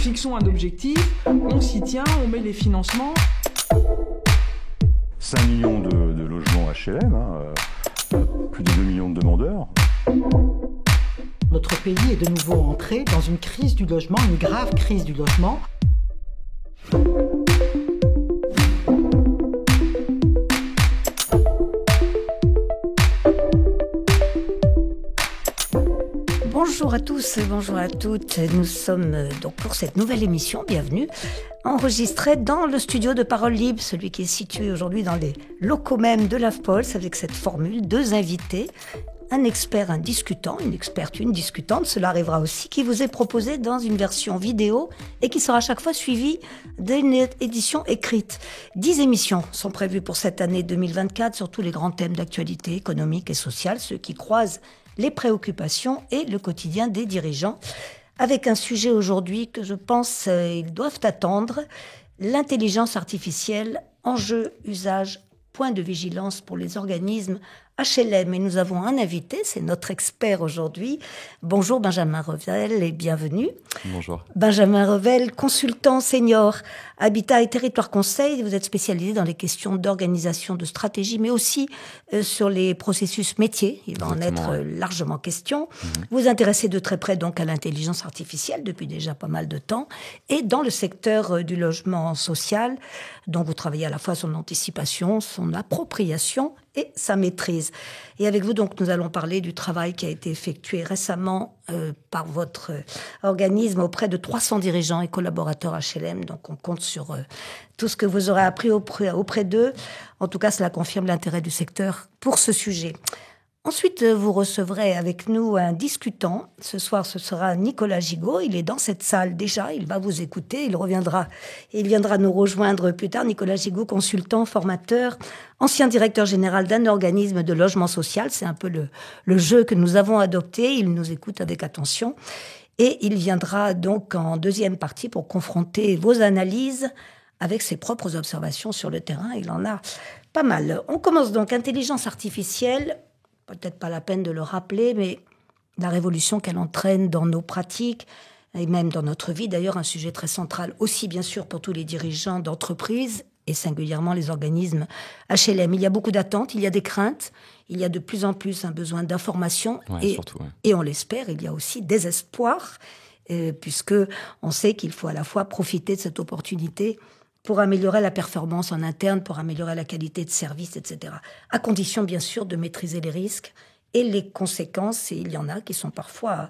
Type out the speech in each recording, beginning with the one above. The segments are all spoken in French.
Fixons un objectif, on s'y tient, on met les financements. 5 millions de logements HLM, plus de 2 millions de demandeurs. Notre pays est de nouveau entré dans une crise du logement, une grave crise du logement. Bonjour à tous, bonjour à toutes. Nous sommes donc pour cette nouvelle émission, bienvenue, enregistrée dans le studio de Parole Libre, celui qui est situé aujourd'hui dans les locaux même de l'AFPOLS, avec cette formule, 2 invités, un expert, un discutant, une experte, une discutante, cela arrivera aussi, qui vous est proposé dans une version vidéo et qui sera à chaque fois suivie d'une édition écrite. 10 émissions sont prévues pour cette année 2024 sur tous les grands thèmes d'actualité économique et sociale, ceux qui croisent les préoccupations et le quotidien des dirigeants, avec un sujet aujourd'hui que je pense ils doivent attendre, l'intelligence artificielle, enjeux, usages, point de vigilance pour les organismes HLM. Et nous avons un invité, c'est notre expert aujourd'hui. Bonjour Benjamin Revel et bienvenue. Bonjour. Benjamin Revel, consultant senior, Habitat et Territoire Conseil. Vous êtes spécialisé dans les questions d'organisation, de stratégie, mais aussi sur les processus métiers. Il va Exactement, en être largement question. Vous vous intéressez de très près donc à l'intelligence artificielle depuis déjà pas mal de temps. Et dans le secteur du logement social, dont vous travaillez à la fois son anticipation, son appropriation et sa maîtrise. Et avec vous, donc, nous allons parler du travail qui a été effectué récemment par votre organisme auprès de 300 dirigeants et collaborateurs HLM. Donc, on compte sur tout ce que vous aurez appris auprès d'eux. En tout cas, cela confirme l'intérêt du secteur pour ce sujet. Ensuite, vous recevrez avec nous un discutant. Ce soir, ce sera Nicolas Gigot. Il est dans cette salle déjà. Il va vous écouter. Il viendra nous rejoindre plus tard. Nicolas Gigot, consultant, formateur, ancien directeur général d'un organisme de logement social. C'est un peu le jeu que nous avons adopté. Il nous écoute avec attention. Et il viendra donc en deuxième partie pour confronter vos analyses avec ses propres observations sur le terrain. Il en a pas mal. On commence donc. Intelligence artificielle. Peut-être pas la peine de le rappeler, mais la révolution qu'elle entraîne dans nos pratiques et même dans notre vie, d'ailleurs, un sujet très central aussi, bien sûr, pour tous les dirigeants d'entreprises et singulièrement les organismes HLM. Il y a beaucoup d'attentes, il y a des craintes, il y a de plus en plus un besoin d'information et on l'espère, il y a aussi des espoirs, puisque on sait qu'il faut à la fois profiter de cette opportunité pour améliorer la performance en interne, pour améliorer la qualité de service, etc. À condition, bien sûr, de maîtriser les risques et les conséquences, et il y en a qui sont parfois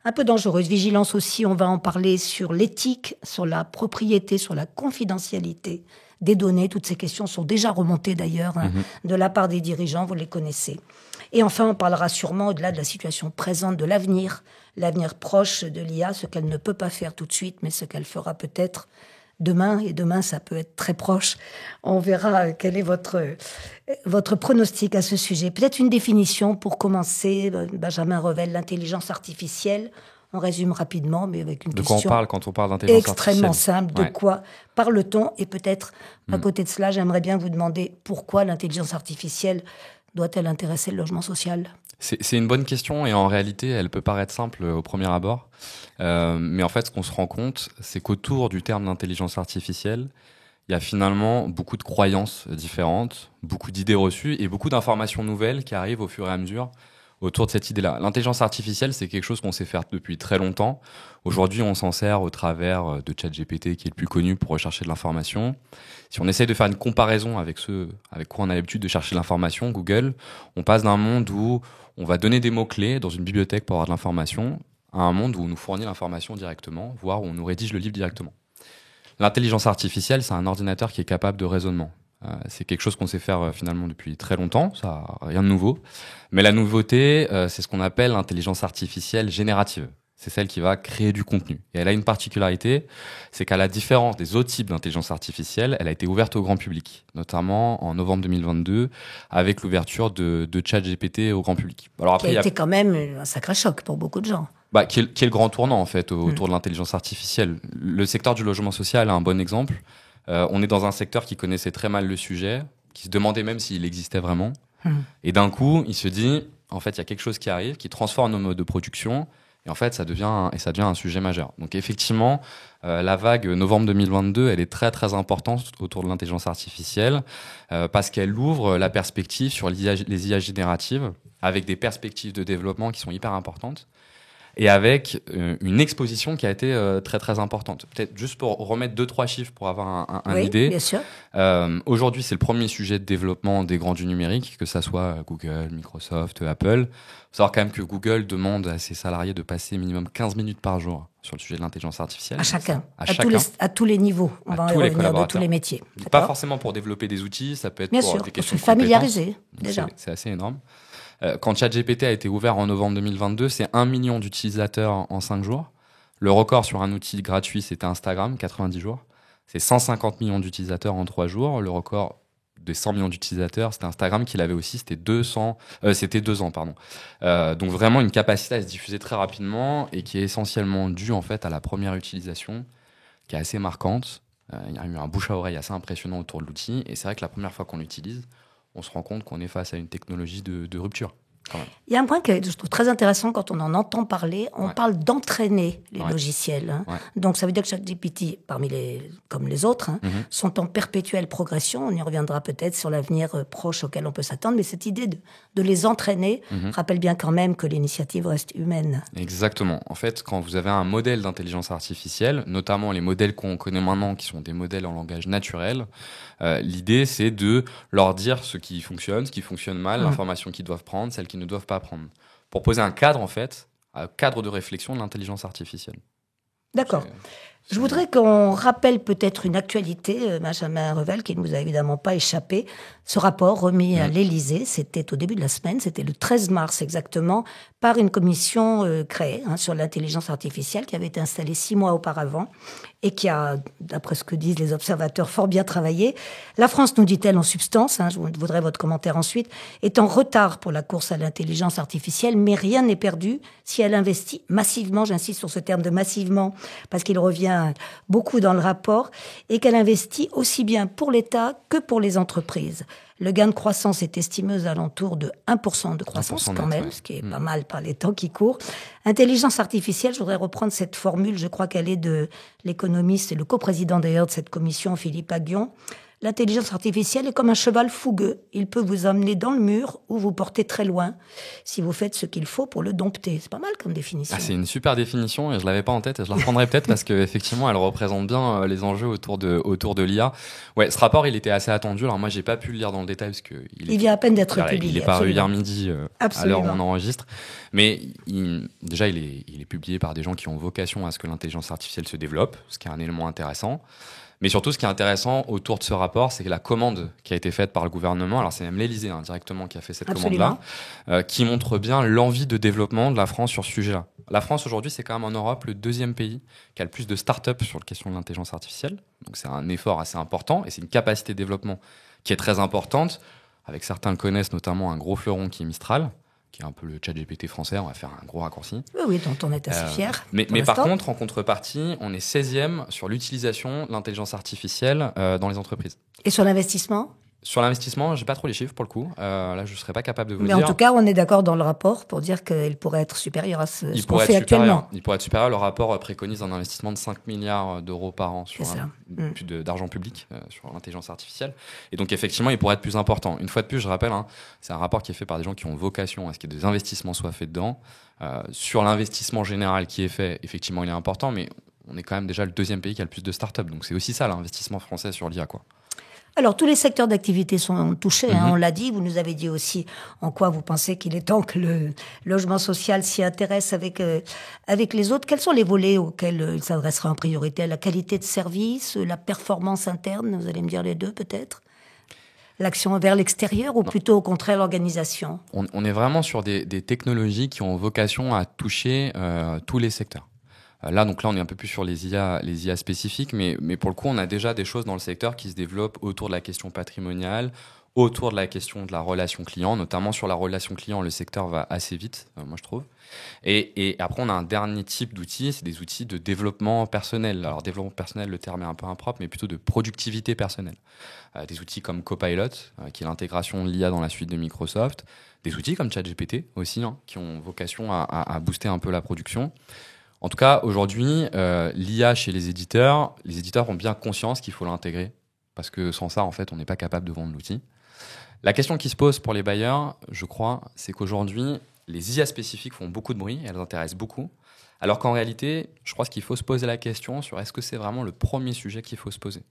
un peu dangereuses. Vigilance aussi, on va en parler sur l'éthique, sur la propriété, sur la confidentialité des données. Toutes ces questions sont déjà remontées d'ailleurs de la part des dirigeants, vous les connaissez. Et enfin, on parlera sûrement, au-delà de la situation présente, de l'avenir proche de l'IA, ce qu'elle ne peut pas faire tout de suite, mais ce qu'elle fera peut-être demain, et demain, ça peut être très proche. On verra quel est votre pronostic à ce sujet. Peut-être une définition pour commencer, Benjamin Revel, l'intelligence artificielle. On résume rapidement, mais avec une question... De quoi on parle quand on parle d'intelligence artificielle ? Extrêmement simple. De quoi parle-t-on ? Et peut-être, à côté de cela, j'aimerais bien vous demander pourquoi l'intelligence artificielle doit-elle intéresser le logement social ? C'est une bonne question et en réalité, elle peut paraître simple au premier abord. Mais en fait, ce qu'on se rend compte, c'est qu'autour du terme d'intelligence artificielle, il y a finalement beaucoup de croyances différentes, beaucoup d'idées reçues et beaucoup d'informations nouvelles qui arrivent au fur et à mesure autour de cette idée-là. L'intelligence artificielle, c'est quelque chose qu'on sait faire depuis très longtemps. Aujourd'hui, on s'en sert au travers de ChatGPT, qui est le plus connu pour rechercher de l'information. Si on essaie de faire une comparaison avec ceux avec quoi on a l'habitude de chercher de l'information, Google, on passe d'un monde où on va donner des mots-clés dans une bibliothèque pour avoir de l'information à un monde où on nous fournit l'information directement, voire où on nous rédige le livre directement. L'intelligence artificielle, c'est un ordinateur qui est capable de raisonnement. C'est quelque chose qu'on sait faire finalement depuis très longtemps, ça n'a rien de nouveau. Mais la nouveauté, c'est ce qu'on appelle l'intelligence artificielle générative. C'est celle qui va créer du contenu. Et elle a une particularité, c'est qu'à la différence des autres types d'intelligence artificielle, elle a été ouverte au grand public, notamment en novembre 2022, avec l'ouverture de ChatGPT au grand public. Alors après, qui a été quand même un sacré choc pour beaucoup de gens. Qui est le grand tournant en fait autour de l'intelligence artificielle. Le secteur du logement social a un bon exemple. On est dans un secteur qui connaissait très mal le sujet, qui se demandait même s'il existait vraiment. Et d'un coup, il se dit, en fait, il y a quelque chose qui arrive, qui transforme nos modes de production, Et en fait, ça devient un sujet majeur. Donc effectivement, la vague novembre 2022, elle est très très importante autour de l'intelligence artificielle parce qu'elle ouvre la perspective sur les IA génératives avec des perspectives de développement qui sont hyper importantes et avec une exposition qui a été très très importante. Peut-être juste pour remettre 2-3 chiffres pour avoir une idée. Bien sûr. Aujourd'hui, c'est le premier sujet de développement des grands du numérique, que ça soit Google, Microsoft, Apple. Il faut savoir quand même que Google demande à ses salariés de passer minimum 15 minutes par jour sur le sujet de l'intelligence artificielle. À chacun. Chacun. À tous les niveaux. On va y revenir de tous les métiers. Pas forcément pour développer des outils, ça peut être bien pour sûr, des questions se familiariser, de déjà. C'est assez énorme. Quand ChatGPT a été ouvert en novembre 2022, c'est 1 million d'utilisateurs en 5 jours. Le record sur un outil gratuit, c'était Instagram, 90 jours. C'est 150 millions d'utilisateurs en 3 jours. Le record des 100 millions d'utilisateurs, c'était Instagram qui l'avait aussi, c'était 2 ans. Donc vraiment une capacité à se diffuser très rapidement et qui est essentiellement due en fait à la première utilisation, qui est assez marquante. Il y a eu un bouche à oreille assez impressionnant autour de l'outil. Et c'est vrai que la première fois qu'on l'utilise, on se rend compte qu'on est face à une technologie de rupture. Il y a un point que je trouve très intéressant quand on en entend parler. On parle d'entraîner les logiciels. Hein. Ouais. Donc, ça veut dire que ChatGPT, comme les autres, sont en perpétuelle progression. On y reviendra peut-être sur l'avenir proche auquel on peut s'attendre. Mais cette idée de les entraîner rappelle bien quand même que l'initiative reste humaine. Exactement. En fait, quand vous avez un modèle d'intelligence artificielle, notamment les modèles qu'on connaît maintenant, qui sont des modèles en langage naturel, l'idée, c'est de leur dire ce qui fonctionne mal, l'information qu'ils doivent prendre, celle qu'ils ne doivent pas prendre. Pour poser un cadre, en fait, un cadre de réflexion de l'intelligence artificielle. D'accord. Je voudrais qu'on rappelle peut-être une actualité, Benjamin Revel, qui ne vous a évidemment pas échappé. Ce rapport remis à l'Élysée, c'était au début de la semaine, c'était le 13 mars exactement, par une commission créée sur l'intelligence artificielle qui avait été installée 6 mois auparavant et qui a, d'après ce que disent les observateurs, fort bien travaillé. La France, nous dit-elle en substance, je voudrais votre commentaire ensuite, est en retard pour la course à l'intelligence artificielle, mais rien n'est perdu si elle investit massivement, j'insiste sur ce terme de massivement, parce qu'il revient beaucoup dans le rapport, et qu'elle investit aussi bien pour l'État que pour les entreprises. Le gain de croissance est estimé aux alentours de 1% de croissance quand même, ce qui est pas mal par les temps qui courent. Intelligence artificielle, je voudrais reprendre cette formule, je crois qu'elle est de l'économiste et le coprésident d'ailleurs de cette commission, Philippe Aghion. L'intelligence artificielle est comme un cheval fougueux. Il peut vous emmener dans le mur ou vous porter très loin si vous faites ce qu'il faut pour le dompter. C'est pas mal comme définition. C'est une super définition et je l'avais pas en tête et je la reprendrai peut-être parce qu'effectivement elle représente bien les enjeux autour de l'IA. Ouais, ce rapport il était assez attendu. Alors moi j'ai pas pu le lire dans le détail parce que il vient à peine d'être publié. Il est paru hier midi à l'heure où on enregistre. Mais déjà il est publié par des gens qui ont vocation à ce que l'intelligence artificielle se développe, ce qui est un élément intéressant. Mais surtout, ce qui est intéressant autour de ce rapport, c'est que la commande qui a été faite par le gouvernement, alors c'est même l'Élysée directement qui a fait cette commande-là, qui montre bien l'envie de développement de la France sur ce sujet-là. La France, aujourd'hui, c'est quand même en Europe le 2e pays qui a le plus de start-up sur la question de l'intelligence artificielle. Donc c'est un effort assez important et c'est une capacité de développement qui est très importante. Avec certains le connaissent, notamment un gros fleuron qui est Mistral, qui est un peu le ChatGPT français, on va faire un gros raccourci. Oui, dont on est assez fier. Mais par contre, en contrepartie, on est 16e sur l'utilisation de l'intelligence artificielle dans les entreprises. Et sur l'investissement ? Sur l'investissement, j'ai pas trop les chiffres pour le coup. Là, je serais pas capable de vous le dire. Mais en tout cas, on est d'accord dans le rapport pour dire qu'il pourrait être supérieur à ce qu'on fait actuellement. Il pourrait être supérieur. Le rapport préconise un investissement de 5 milliards d'euros par an sur d'argent public sur l'intelligence artificielle. Et donc, effectivement, il pourrait être plus important. Une fois de plus, je rappelle, c'est un rapport qui est fait par des gens qui ont vocation à ce que des investissements soient faits dedans. Sur l'investissement général qui est fait, effectivement, il est important, mais on est quand même déjà le 2e pays qui a le plus de start-up. Donc, c'est aussi ça, l'investissement français sur l'IA, quoi. Alors, tous les secteurs d'activité sont touchés, on l'a dit. Vous nous avez dit aussi en quoi vous pensez qu'il est temps que le logement social s'y intéresse avec les autres. Quels sont les volets auxquels il s'adressera en priorité ? La qualité de service, la performance interne, vous allez me dire les deux peut-être ? L'action vers l'extérieur ou plutôt au contraire l'organisation ? On est vraiment sur des technologies qui ont vocation à toucher tous les secteurs. Là, on est un peu plus sur les IA spécifiques, mais pour le coup, on a déjà des choses dans le secteur qui se développent autour de la question patrimoniale, autour de la question de la relation client, notamment sur la relation client, le secteur va assez vite, moi je trouve. Et après, on a un dernier type d'outils, c'est des outils de développement personnel. Alors, développement personnel, le terme est un peu impropre, mais plutôt de productivité personnelle. Des outils comme Copilot, qui est l'intégration de l'IA dans la suite de Microsoft. Des outils comme ChatGPT aussi, qui ont vocation à booster un peu la production. En tout cas, aujourd'hui, l'IA chez les éditeurs ont bien conscience qu'il faut l'intégrer. Parce que sans ça, en fait, on n'est pas capable de vendre l'outil. La question qui se pose pour les bailleurs, je crois, c'est qu'aujourd'hui, les IA spécifiques font beaucoup de bruit, elles intéressent beaucoup. Alors qu'en réalité, je crois qu'il faut se poser la question sur est-ce que c'est vraiment le premier sujet qu'il faut se poser.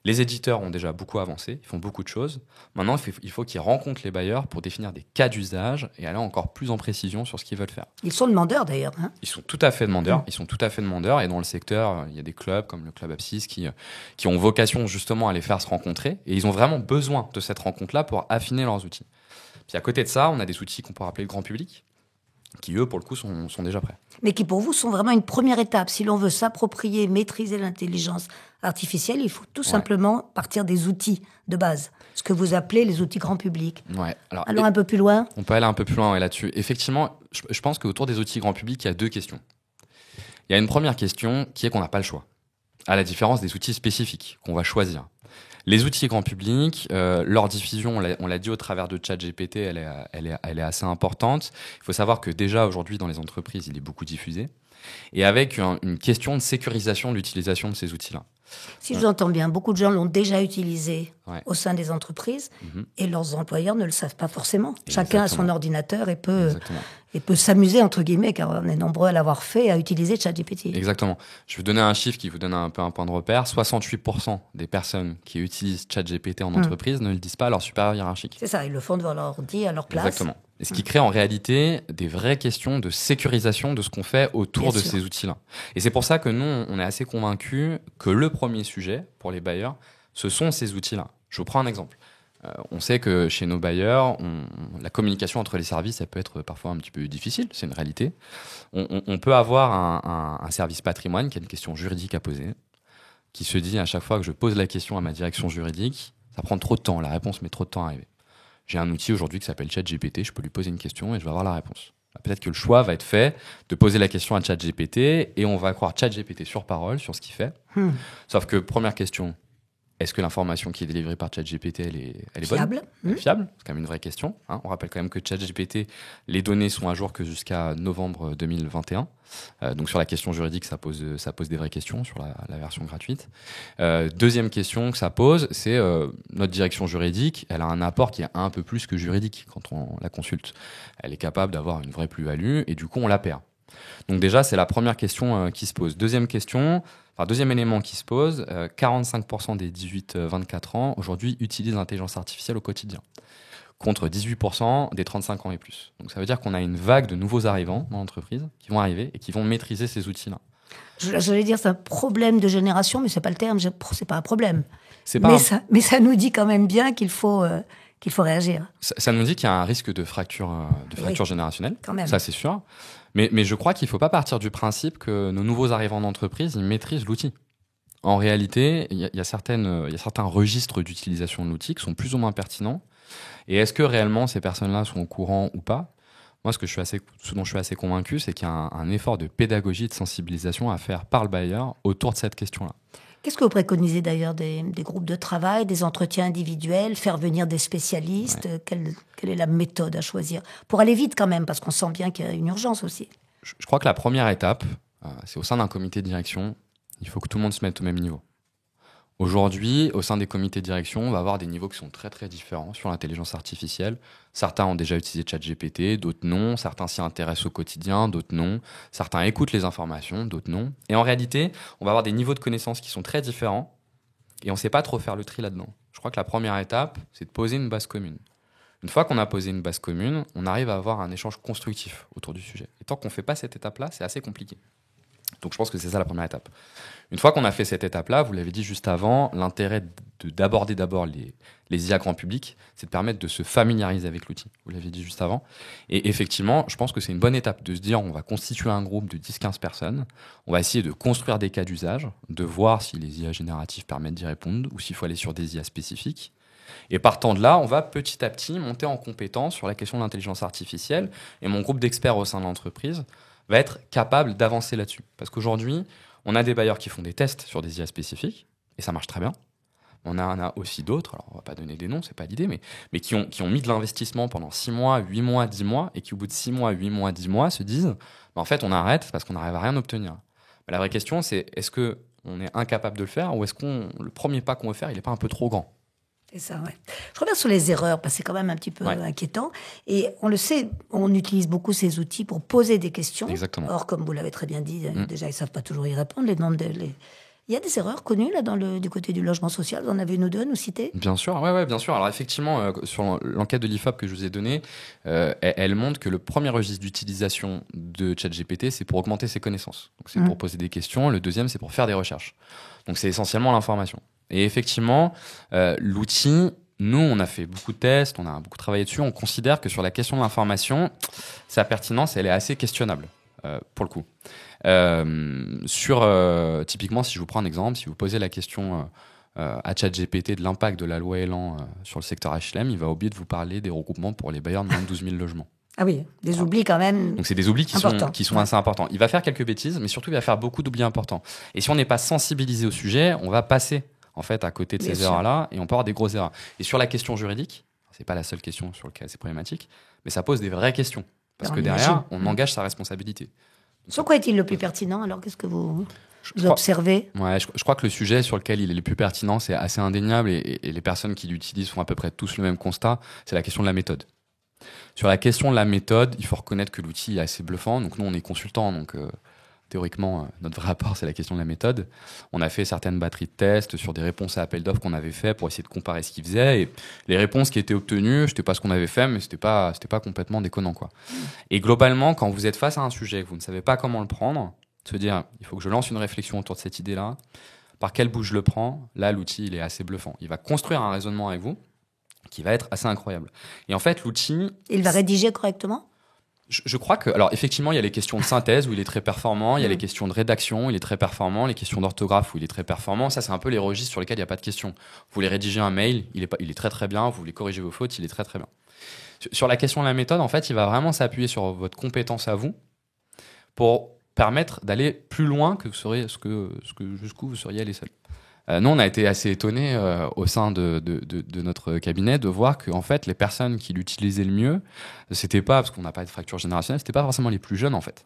Les éditeurs ont déjà beaucoup avancé, ils font beaucoup de choses. Maintenant, il faut qu'ils rencontrent les bailleurs pour définir des cas d'usage et aller encore plus en précision sur ce qu'ils veulent faire. Ils sont demandeurs d'ailleurs. Ils sont tout à fait demandeurs. Ils sont tout à fait demandeurs. Et dans le secteur, il y a des clubs comme le Club Apsis qui ont vocation justement à les faire se rencontrer. Et ils ont vraiment besoin de cette rencontre-là pour affiner leurs outils. Puis à côté de ça, on a des outils qu'on peut appeler le grand public, qui eux, pour le coup, sont déjà prêts. Mais qui pour vous sont vraiment une première étape. Si l'on veut s'approprier, maîtriser l'intelligence artificielle, il faut tout simplement partir des outils de base. Ce que vous appelez les outils grand public. Ouais. Alors un peu plus loin. On peut aller un peu plus loin là-dessus. Effectivement, je pense qu'autour des outils grand public, il y a deux questions. Il y a une première question qui est qu'on n'a pas le choix, à la différence des outils spécifiques qu'on va choisir. Les outils grand public, leur diffusion, on l'a dit au travers de ChatGPT, elle est assez importante. Il faut savoir que déjà aujourd'hui dans les entreprises, il est beaucoup diffusé. Et avec une question de sécurisation de l'utilisation de ces outils-là. Si je vous entends bien, beaucoup de gens l'ont déjà utilisé au sein des entreprises et leurs employeurs ne le savent pas forcément. Chacun a son ordinateur et peut s'amuser, entre guillemets, car on est nombreux à l'avoir fait, à utiliser ChatGPT. Exactement. Je vais vous donner un chiffre qui vous donne un peu un point de repère. 68% des personnes qui utilisent ChatGPT en entreprise ne le disent pas à leur supérieur hiérarchique. C'est ça, ils le font devant leur ordi, à leur place. Exactement. Et ce qui crée en réalité des vraies questions de sécurisation de ce qu'on fait autour de ces outils-là. Et c'est pour ça que nous, on est assez convaincus que le premier sujet pour les bailleurs, ce sont ces outils-là. Je vous prends un exemple. On sait que chez nos bailleurs, la communication entre les services, ça peut être parfois un petit peu difficile, c'est une réalité. On peut avoir un service patrimoine qui a une question juridique à poser, qui se dit à chaque fois que je pose la question à ma direction juridique, ça prend trop de temps, la réponse met trop de temps à arriver. J'ai un outil aujourd'hui qui s'appelle ChatGPT, je peux lui poser une question et je vais avoir la réponse. Peut-être que le choix va être fait de poser la question à ChatGPT et on va croire ChatGPT sur parole, sur ce qu'il fait. Sauf que, première question, est-ce que l'information qui est délivrée par ChatGPT, elle est fiable. Bonne fiable, c'est quand même une vraie question. On rappelle quand même que ChatGPT, les données sont à jour que jusqu'à novembre 2021. Donc sur la question juridique, ça pose des vraies questions sur la version gratuite. Deuxième question que ça pose, c'est notre direction juridique, elle a un apport qui est un peu plus que juridique quand on la consulte. Elle est capable d'avoir une vraie plus-value et du coup on la perd. Donc déjà, c'est la première question qui se pose. Deuxième élément qui se pose, 45% des 18-24 ans aujourd'hui utilisent l'intelligence artificielle au quotidien, contre 18% des 35 ans et plus. Donc ça veut dire qu'on a une vague de nouveaux arrivants dans l'entreprise qui vont arriver et qui vont maîtriser ces outils-là. J'allais dire c'est un problème de génération, mais c'est pas le terme, c'est pas un problème. Mais ça nous dit quand même bien qu'il faut réagir. Ça nous dit qu'il y a un risque de fracture générationnelle, quand même. Ça c'est sûr. Mais je crois qu'il ne faut pas partir du principe que nos nouveaux arrivants d'entreprise, ils maîtrisent l'outil. En réalité, il y a certains registres d'utilisation de l'outil qui sont plus ou moins pertinents. Et est-ce que réellement ces personnes-là sont au courant ou pas ? Moi, ce dont je suis assez convaincu, c'est qu'il y a un effort de pédagogie, de sensibilisation à faire par le bailleur autour de cette question-là. Qu'est-ce que vous préconisez d'ailleurs des groupes de travail, des entretiens individuels, faire venir des spécialistes ? Quelle est la méthode à choisir ? Pour aller vite quand même, parce qu'on sent bien qu'il y a une urgence aussi. Je crois que la première étape, c'est au sein d'un comité de direction, il faut que tout le monde se mette au même niveau. Aujourd'hui, au sein des comités de direction, on va avoir des niveaux qui sont très très différents sur l'intelligence artificielle. Certains ont déjà utilisé ChatGPT, d'autres non. Certains s'y intéressent au quotidien, d'autres non. Certains écoutent les informations, d'autres non. Et en réalité, on va avoir des niveaux de connaissances qui sont très différents et on ne sait pas trop faire le tri là-dedans. Je crois que la première étape, c'est de poser une base commune. Une fois qu'on a posé une base commune, on arrive à avoir un échange constructif autour du sujet. Et tant qu'on ne fait pas cette étape-là, c'est assez compliqué. Donc je pense que c'est ça la première étape. Une fois qu'on a fait cette étape-là, vous l'avez dit juste avant, l'intérêt d'aborder d'abord les IA grand public, c'est de permettre de se familiariser avec l'outil. Vous l'avez dit juste avant. Et effectivement, je pense que c'est une bonne étape de se dire on va constituer un groupe de 10-15 personnes, on va essayer de construire des cas d'usage, de voir si les IA génératives permettent d'y répondre ou s'il faut aller sur des IA spécifiques. Et partant de là, on va petit à petit monter en compétence sur la question de l'intelligence artificielle. Et mon groupe d'experts au sein de l'entreprise va être capable d'avancer là-dessus. Parce qu'aujourd'hui, on a des bailleurs qui font des tests sur des IA spécifiques, et ça marche très bien. On a aussi d'autres, alors on va pas donner des noms, c'est pas l'idée, mais qui ont mis de l'investissement pendant 6 mois, 8 mois, 10 mois, et qui au bout de 6 mois, 8 mois, 10 mois se disent en fait on arrête parce qu'on n'arrive à rien obtenir. Mais la vraie question c'est est-ce qu'on est incapable de le faire ou est-ce que le premier pas qu'on veut faire il n'est pas un peu trop grand? C'est ça, ouais. Je reviens sur les erreurs, parce que c'est quand même un petit peu inquiétant. Et on le sait, on utilise beaucoup ces outils pour poser des questions. Exactement. Or, comme vous l'avez très bien dit, déjà, ils ne savent pas toujours y répondre. Il y a des erreurs connues là, du côté du logement social. Vous en avez une ou deux à nous citer? Bien sûr, ouais, bien sûr. Alors effectivement, sur l'enquête de l'IFOP que je vous ai donnée, elle montre que le premier registre d'utilisation de ChatGPT, c'est pour augmenter ses connaissances. Donc c'est pour poser des questions. Le deuxième, c'est pour faire des recherches. Donc c'est essentiellement l'information. Et effectivement, l'outil, nous, on a fait beaucoup de tests, on a beaucoup travaillé dessus. On considère que sur la question de l'information, sa pertinence, elle est assez questionnable, pour le coup. Typiquement, si je vous prends un exemple, si vous posez la question à ChatGPT de l'impact de la loi Elan sur le secteur HLM, il va oublier de vous parler des regroupements pour les bailleurs de moins de 12 000 logements. Ah oui, des oublis quand même. Donc c'est des oublis qui sont assez importants. Il va faire quelques bêtises, mais surtout il va faire beaucoup d'oublis importants. Et si on n'est pas sensibilisé au sujet, on va passer en fait à côté de ces erreurs-là et on peut avoir des grosses erreurs. Et sur la question juridique, c'est pas la seule question sur laquelle c'est problématique, mais ça pose des vraies questions parce que derrière, on engage sa responsabilité. Sur quoi est-il le plus pertinent? Alors, qu'est-ce que vous observez? Je crois que le sujet sur lequel il est le plus pertinent, c'est assez indéniable et les personnes qui l'utilisent font à peu près tous le même constat, c'est la question de la méthode. Sur la question de la méthode, il faut reconnaître que l'outil est assez bluffant. Donc nous, on est consultants, donc théoriquement, notre vrai rapport, c'est la question de la méthode. On a fait certaines batteries de tests sur des réponses à appel d'offres qu'on avait fait pour essayer de comparer ce qu'ils faisaient. Et les réponses qui étaient obtenues, c'était pas ce qu'on avait fait, mais c'était pas complètement déconnant, quoi. Et globalement, quand vous êtes face à un sujet, que vous ne savez pas comment le prendre, se dire, il faut que je lance une réflexion autour de cette idée-là. Par quel bout je le prends? Là, l'outil, il est assez bluffant. Il va construire un raisonnement avec vous qui va être assez incroyable. Et en fait, l'outil... Il va rédiger correctement? Je crois que, alors effectivement, il y a les questions de synthèse où il est très performant, il y a les questions de rédaction, il est très performant, les questions d'orthographe où il est très performant. Ça, c'est un peu les registres sur lesquels il n'y a pas de questions. Vous voulez rédiger un mail, il est très très bien. Vous voulez corriger vos fautes, il est très très bien. Sur la question de la méthode, en fait, il va vraiment s'appuyer sur votre compétence à vous pour permettre d'aller plus loin que jusqu'où vous seriez allé seul. Nous, on a été assez étonnés au sein de notre cabinet de voir que en fait, les personnes qui l'utilisaient le mieux, c'était pas, parce qu'on n'a pas de fracture générationnelle, c'était pas forcément les plus jeunes en fait.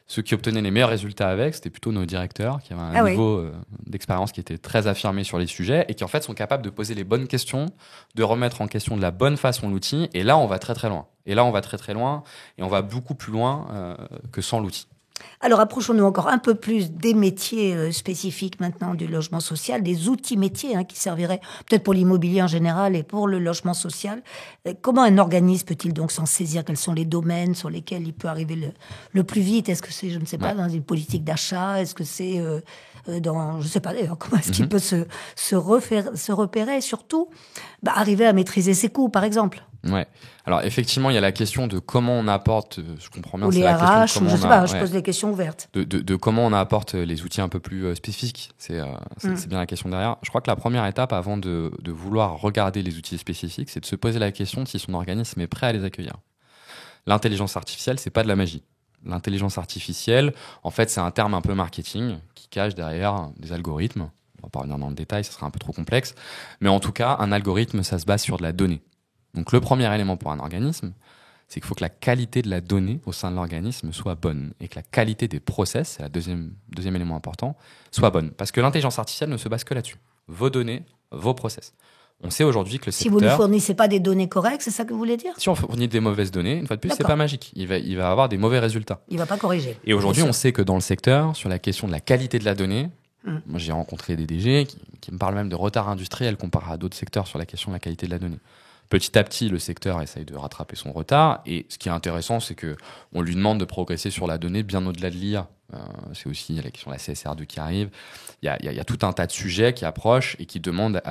Ceux qui obtenaient les meilleurs résultats avec, c'était plutôt nos directeurs qui avaient un niveau d'expérience qui était très affirmé sur les sujets et qui en fait sont capables de poser les bonnes questions, de remettre en question de la bonne façon l'outil. Et là, on va très très loin. Et on va beaucoup plus loin que sans l'outil. Alors, approchons-nous encore un peu plus des métiers spécifiques maintenant du logement social, des outils métiers qui serviraient peut-être pour l'immobilier en général et pour le logement social. Comment un organisme peut-il donc s'en saisir? Quels sont les domaines sur lesquels il peut arriver le plus vite? Est-ce que c'est, je ne sais pas, dans une politique d'achat? Est-ce que c'est dans, je ne sais pas d'ailleurs, comment est-ce qu'il peut se repérer et surtout arriver à maîtriser ses coûts, par exemple? Ouais. Alors effectivement, il y a la question de comment on apporte, je comprends bien, ou c'est les la RH, question de ou comment je sais pas, je pose des questions ouvertes. De comment on apporte les outils un peu plus spécifiques. C'est bien la question derrière. Je crois que la première étape avant de vouloir regarder les outils spécifiques, c'est de se poser la question de si son organisme est prêt à les accueillir. L'intelligence artificielle, c'est pas de la magie. L'intelligence artificielle, en fait, c'est un terme un peu marketing qui cache derrière des algorithmes. On va pas revenir dans le détail, ça serait un peu trop complexe. Mais en tout cas, un algorithme, ça se base sur de la donnée. Donc le premier élément pour un organisme, c'est qu'il faut que la qualité de la donnée au sein de l'organisme soit bonne et que la qualité des process, c'est le deuxième élément important, soit bonne. Parce que l'intelligence artificielle ne se base que là-dessus. Vos données, vos process. On sait aujourd'hui que le secteur... Si vous ne fournissez pas des données correctes, c'est ça que vous voulez dire? Si on fournit des mauvaises données, une fois de plus, c'est pas magique. Il va avoir des mauvais résultats. Il va pas corriger. Et aujourd'hui, on sait que dans le secteur, sur la question de la qualité de la donnée, moi j'ai rencontré des DG qui me parlent même de retard industriel comparé à d'autres secteurs sur la question de la qualité de la donnée. Petit à petit, le secteur essaye de rattraper son retard. Et ce qui est intéressant, c'est qu'on lui demande de progresser sur la donnée bien au-delà de l'IA. C'est aussi la question de la CSR2 qui arrive. Il y a tout un tas de sujets qui approchent et qui demandent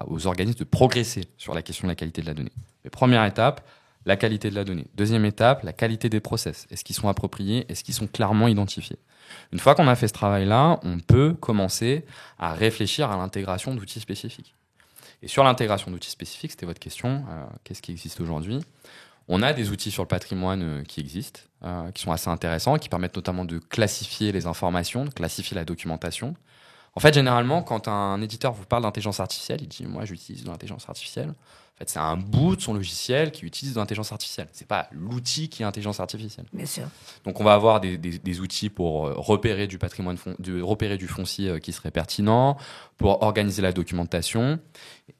aux organismes de progresser sur la question de la qualité de la donnée. Mais première étape, la qualité de la donnée. Deuxième étape, la qualité des process. Est-ce qu'ils sont appropriés? Est-ce qu'ils sont clairement identifiés? Une fois qu'on a fait ce travail-là, on peut commencer à réfléchir à l'intégration d'outils spécifiques. Et sur l'intégration d'outils spécifiques, c'était votre question, qu'est-ce qui existe aujourd'hui ? On a des outils sur le patrimoine qui existent, qui sont assez intéressants, qui permettent notamment de classifier les informations, de classifier la documentation. En fait, généralement, quand un éditeur vous parle d'intelligence artificielle, il dit « moi, j'utilise de l'intelligence artificielle ». En fait, c'est un bout de son logiciel qui utilise de l'intelligence artificielle. C'est pas l'outil qui est intelligence artificielle. Bien sûr. Donc, on va avoir des outils pour repérer du patrimoine, repérer du foncier qui serait pertinent, pour organiser la documentation.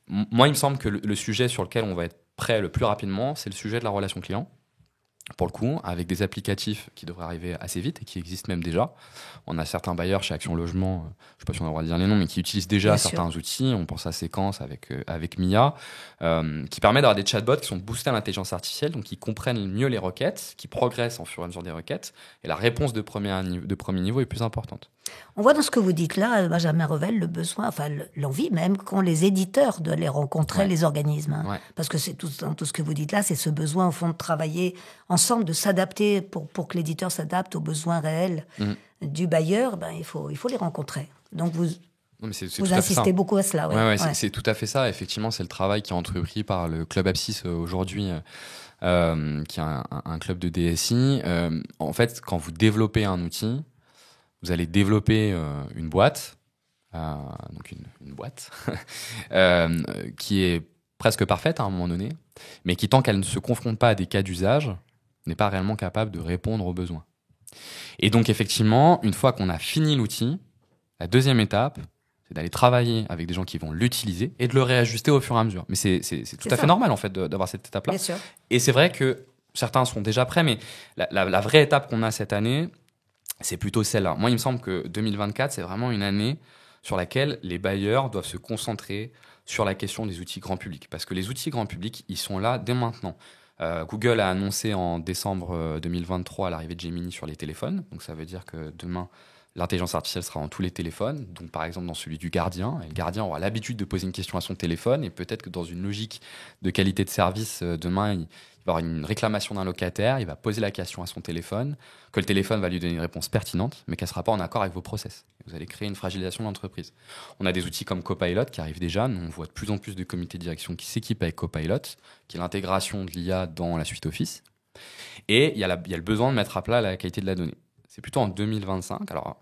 Moi, il me semble que le sujet sur lequel on va être prêt le plus rapidement, c'est le sujet de la relation client. Pour le coup, avec des applicatifs qui devraient arriver assez vite et qui existent même déjà. On a certains bailleurs chez Action Logement, je ne sais pas si on a le droit de dire les noms, mais qui utilisent déjà Bien certains sûr. outils. On pense à Séquence avec Mia, qui permet d'avoir des chatbots qui sont boostés à l'intelligence artificielle, donc qui comprennent mieux les requêtes, qui progressent en fur et à mesure des requêtes, et la réponse de premier niveau est plus importante. On voit dans ce que vous dites là, Benjamin Revel, le besoin, enfin l'envie même, qu'ont les éditeurs de les rencontrer, les organismes. Hein. Ouais. Parce que c'est tout ce que vous dites là, c'est ce besoin au fond de travailler ensemble, de s'adapter pour que l'éditeur s'adapte aux besoins réels du bailleur. Il faut les rencontrer. Donc vous insistez beaucoup à cela. Ouais. C'est tout à fait ça. Effectivement, c'est le travail qui est entrepris par le Club Apsis aujourd'hui, qui est un club de DSI. En fait, quand vous développez un outil, vous allez développer une boîte, donc une boîte, qui est presque parfaite à un moment donné, mais qui, tant qu'elle ne se confronte pas à des cas d'usage, n'est pas réellement capable de répondre aux besoins. Et donc, effectivement, une fois qu'on a fini l'outil, la deuxième étape, c'est d'aller travailler avec des gens qui vont l'utiliser et de le réajuster au fur et à mesure. Mais c'est tout à fait normal, en fait, d'avoir cette étape-là. Bien sûr. Et c'est vrai que certains sont déjà prêts, mais la vraie étape qu'on a cette année, c'est plutôt celle-là. Moi, il me semble que 2024, c'est vraiment une année sur laquelle les bailleurs doivent se concentrer sur la question des outils grand public. Parce que les outils grand public, ils sont là dès maintenant. Google a annoncé en décembre 2023 l'arrivée de Gemini sur les téléphones. Donc ça veut dire que demain, l'intelligence artificielle sera dans tous les téléphones. Donc par exemple dans celui du gardien. Et le gardien aura l'habitude de poser une question à son téléphone. Et peut-être que dans une logique de qualité de service, demain, il va avoir une réclamation d'un locataire. Il va poser la question à son téléphone. Que le téléphone va lui donner une réponse pertinente, mais qu'elle ne sera pas en accord avec vos process. Vous allez créer une fragilisation de l'entreprise. On a des outils comme Copilot qui arrivent déjà. Nous, on voit de plus en plus de comités de direction qui s'équipent avec Copilot, qui est l'intégration de l'IA dans la suite Office. Et il y a le besoin de mettre à plat la qualité de la donnée. C'est plutôt en 2025. Alors,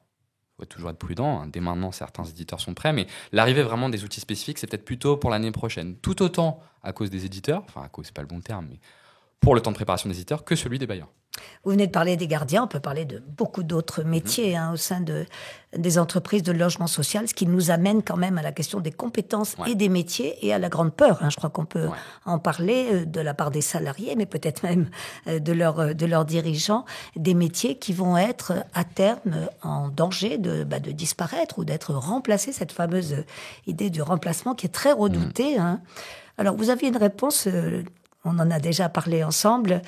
il faut toujours être prudent. Dès maintenant, certains éditeurs sont prêts. Mais l'arrivée vraiment des outils spécifiques, c'est peut-être plutôt pour l'année prochaine. Tout autant à cause des éditeurs, enfin à cause, c'est pas le bon terme, mais pour le temps de préparation des éditeurs que celui des bailleurs. Vous venez de parler des gardiens, on peut parler de beaucoup d'autres métiers au sein des entreprises de logement social, ce qui nous amène quand même à la question des compétences et des métiers et à la grande peur. Je crois qu'on peut en parler de la part des salariés, mais peut-être même de leurs dirigeants, des métiers qui vont être à terme en danger de disparaître ou d'être remplacés, cette fameuse idée du remplacement qui est très redoutée. Alors vous aviez une réponse, on en a déjà parlé ensemble.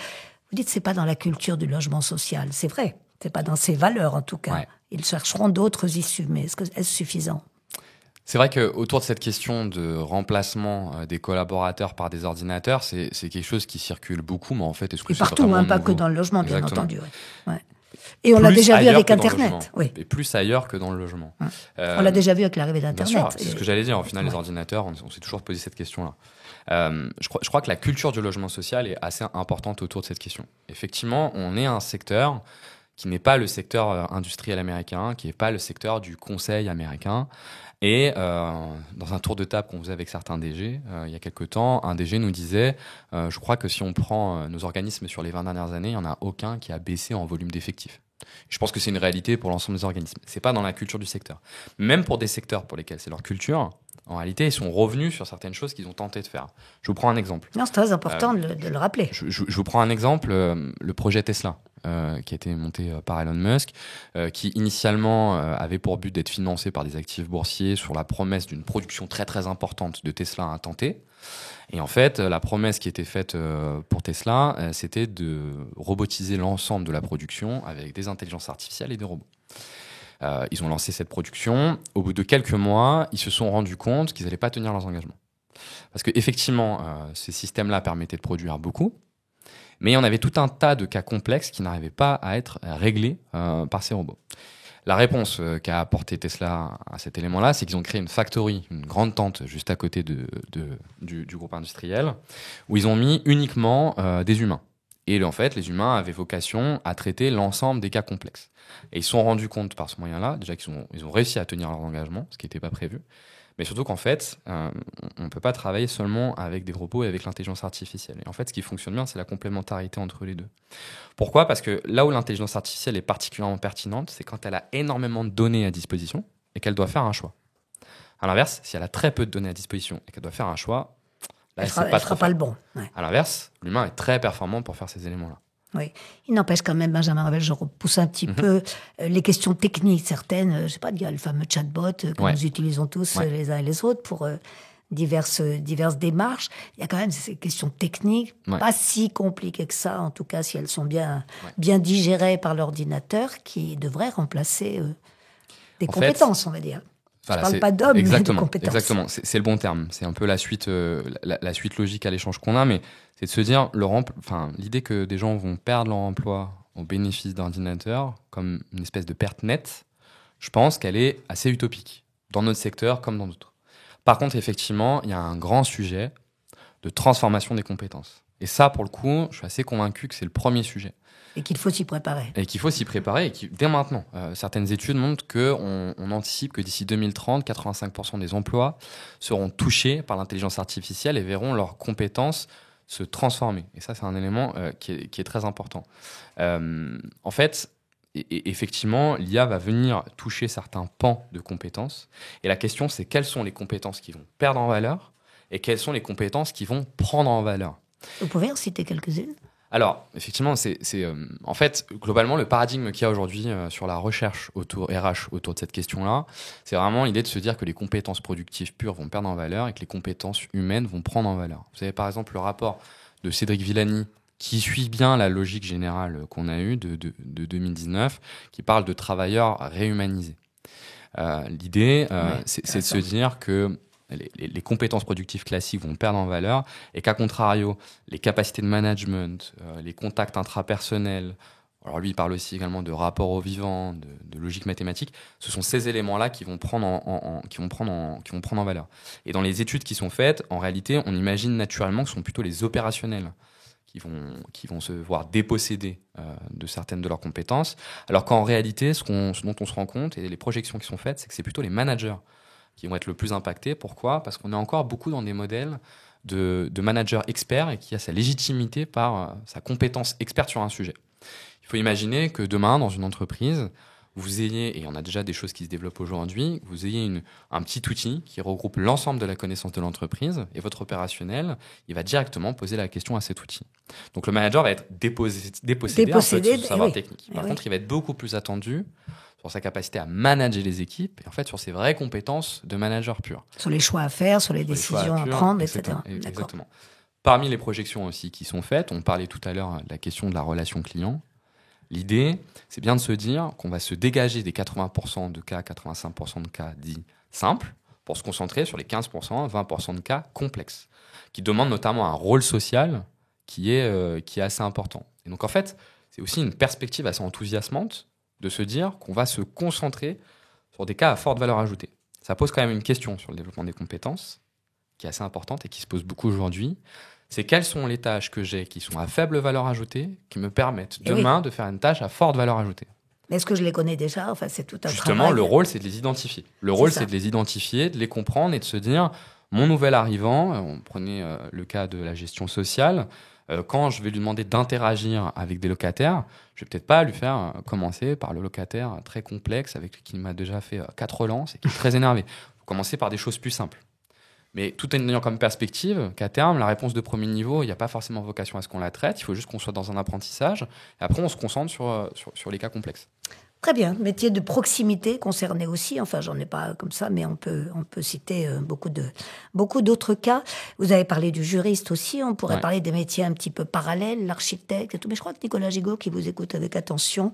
Vous dites que ce n'est pas dans la culture du logement social. C'est vrai, ce n'est pas dans ses valeurs en tout cas. Ouais. Ils chercheront d'autres issues, mais est-ce suffisant ? C'est vrai qu'autour de cette question de remplacement des collaborateurs par des ordinateurs, c'est quelque chose qui circule beaucoup, mais en fait, est-ce que et c'est partout, vraiment pas nouveau ? que dans le logement, bien Exactement. entendu. Ouais. Et on l'a déjà vu avec Internet. Oui. Et plus ailleurs que dans le logement. On l'a déjà vu avec l'arrivée d'Internet. Bien sûr, c'est ce que j'allais dire. Au final, les ordinateurs, on s'est toujours posé cette question-là. Je crois que la culture du logement social est assez importante autour de cette question. Effectivement, on est un secteur qui n'est pas le secteur industriel américain, qui n'est pas le secteur du conseil américain. Et dans un tour de table qu'on faisait avec certains DG, il y a quelque temps, un DG nous disait je crois que si on prend nos organismes sur les 20 dernières années, il n'y en a aucun qui a baissé en volume d'effectifs. Je pense que c'est une réalité pour l'ensemble des organismes. Ce n'est pas dans la culture du secteur. Même pour des secteurs pour lesquels c'est leur culture, en réalité, ils sont revenus sur certaines choses qu'ils ont tenté de faire. Je vous prends un exemple. Non, c'est très important de le rappeler. Je vous prends un exemple, le projet Tesla, qui a été monté par Elon Musk, qui initialement avait pour but d'être financé par des actifs boursiers sur la promesse d'une production très très importante de Tesla à un T. Et en fait, la promesse qui était faite pour Tesla, c'était de robotiser l'ensemble de la production avec des intelligences artificielles et des robots. Ils ont lancé cette production. Au bout de quelques mois, ils se sont rendus compte qu'ils n'allaient pas tenir leurs engagements. Parce qu'effectivement, ces systèmes-là permettaient de produire beaucoup, mais il y en avait tout un tas de cas complexes qui n'arrivaient pas à être réglés par ces robots. La réponse qu'a apporté Tesla à cet élément-là, c'est qu'ils ont créé une factory, une grande tente juste à côté du groupe industriel, où ils ont mis uniquement des humains. Et en fait, les humains avaient vocation à traiter l'ensemble des cas complexes. Et ils se sont rendus compte par ce moyen-là, déjà ils ont réussi à tenir leur engagement, ce qui n'était pas prévu, mais surtout qu'en fait, on ne peut pas travailler seulement avec des robots et avec l'intelligence artificielle. Et en fait, ce qui fonctionne bien, c'est la complémentarité entre les deux. Pourquoi ? Parce que là où l'intelligence artificielle est particulièrement pertinente, c'est quand elle a énormément de données à disposition et qu'elle doit faire un choix. À l'inverse, si elle a très peu de données à disposition et qu'elle doit faire un choix, là, elle ne fera pas le bon. Ouais. À l'inverse, l'humain est très performant pour faire ces éléments-là. Oui, il n'empêche quand même, Benjamin Ravel, je repousse un petit peu les questions techniques certaines. Je ne sais pas, il y a le fameux chatbot que nous utilisons tous les uns et les autres pour diverses démarches. Il y a quand même ces questions techniques, pas si compliquées que ça, en tout cas si elles sont bien digérées par l'ordinateur, qui devraient remplacer des compétences, on va dire. Voilà, je ne parle pas d'hommes, mais de compétences. Exactement, c'est le bon terme. C'est un peu la suite logique à l'échange qu'on a, mais c'est de se dire, l'idée que des gens vont perdre leur emploi au bénéfice d'ordinateurs, comme une espèce de perte nette, je pense qu'elle est assez utopique, dans notre secteur comme dans d'autres. Par contre, effectivement, il y a un grand sujet de transformation des compétences. Et ça, pour le coup, je suis assez convaincu que c'est le premier sujet. Et qu'il faut s'y préparer. Et dès maintenant. Certaines études montrent qu'on anticipe que d'ici 2030, 85% des emplois seront touchés par l'intelligence artificielle et verront leurs compétences se transformer. Et ça, c'est un élément qui est très important. En fait, effectivement, l'IA va venir toucher certains pans de compétences. Et la question, c'est quelles sont les compétences qui vont perdre en valeur et quelles sont les compétences qui vont prendre en valeur. Vous pouvez en citer quelques-unes ? Alors, effectivement, en fait, globalement, le paradigme qu'il y a aujourd'hui sur la recherche autour de cette question-là, c'est vraiment l'idée de se dire que les compétences productives pures vont perdre en valeur et que les compétences humaines vont prendre en valeur. Vous avez par exemple le rapport de Cédric Villani, qui suit bien la logique générale qu'on a eue de 2019, qui parle de travailleurs réhumanisés. L'idée, c'est de se dire que les compétences productives classiques vont perdre en valeur et qu'à contrario, les capacités de management, les contacts intrapersonnels, alors lui il parle aussi également de rapport au vivant, de logique mathématique, ce sont ces éléments-là qui vont prendre en valeur. Et dans les études qui sont faites, en réalité, on imagine naturellement que ce sont plutôt les opérationnels qui vont se voir déposséder de certaines de leurs compétences, alors qu'en réalité, ce dont on se rend compte et les projections qui sont faites, c'est que c'est plutôt les managers qui vont être le plus impactés. Pourquoi ? Parce qu'on est encore beaucoup dans des modèles de managers experts et qui a sa légitimité par sa compétence experte sur un sujet. Il faut imaginer que demain, dans une entreprise, vous ayez, et on a déjà des choses qui se développent aujourd'hui, vous ayez un petit outil qui regroupe l'ensemble de la connaissance de l'entreprise et votre opérationnel, il va directement poser la question à cet outil. Donc le manager va être dépossédé en fait, de son savoir technique. Par contre, il va être beaucoup plus attendu sur sa capacité à manager les équipes et en fait sur ses vraies compétences de manager pur. Sur les choix à faire, sur les décisions à prendre, etc. Exactement. Parmi les projections aussi qui sont faites, on parlait tout à l'heure de la question de la relation client. L'idée, c'est bien de se dire qu'on va se dégager des 80% de cas, 85% de cas dits simples pour se concentrer sur les 15%, 20% de cas complexes, qui demandent notamment un rôle social qui est assez important. Et donc en fait, c'est aussi une perspective assez enthousiasmante de se dire qu'on va se concentrer sur des cas à forte valeur ajoutée. Ça pose quand même une question sur le développement des compétences, qui est assez importante et qui se pose beaucoup aujourd'hui. C'est quelles sont les tâches que j'ai qui sont à faible valeur ajoutée, qui me permettent demain de faire une tâche à forte valeur ajoutée. Mais est-ce que je les connais déjà ? Enfin, c'est tout un travail. Justement, le rôle, c'est de les identifier. C'est de les identifier, de les comprendre et de se dire, mon nouvel arrivant, on prenait le cas de la gestion sociale, quand je vais lui demander d'interagir avec des locataires, je vais peut-être pas lui faire commencer par le locataire très complexe avec qui m'a déjà fait 4 relances et qui est très énervé. Il faut commencer par des choses plus simples. Mais tout en ayant comme perspective qu'à terme, la réponse de premier niveau, il n'y a pas forcément vocation à ce qu'on la traite, il faut juste qu'on soit dans un apprentissage, et après on se concentre sur les cas complexes. Très bien, métier de proximité concerné aussi, enfin j'en ai pas comme ça, mais on peut citer beaucoup d'autres cas. Vous avez parlé du juriste aussi, on pourrait parler des métiers un petit peu parallèles, l'architecte et tout, mais je crois que Nicolas Gigot, qui vous écoute avec attention...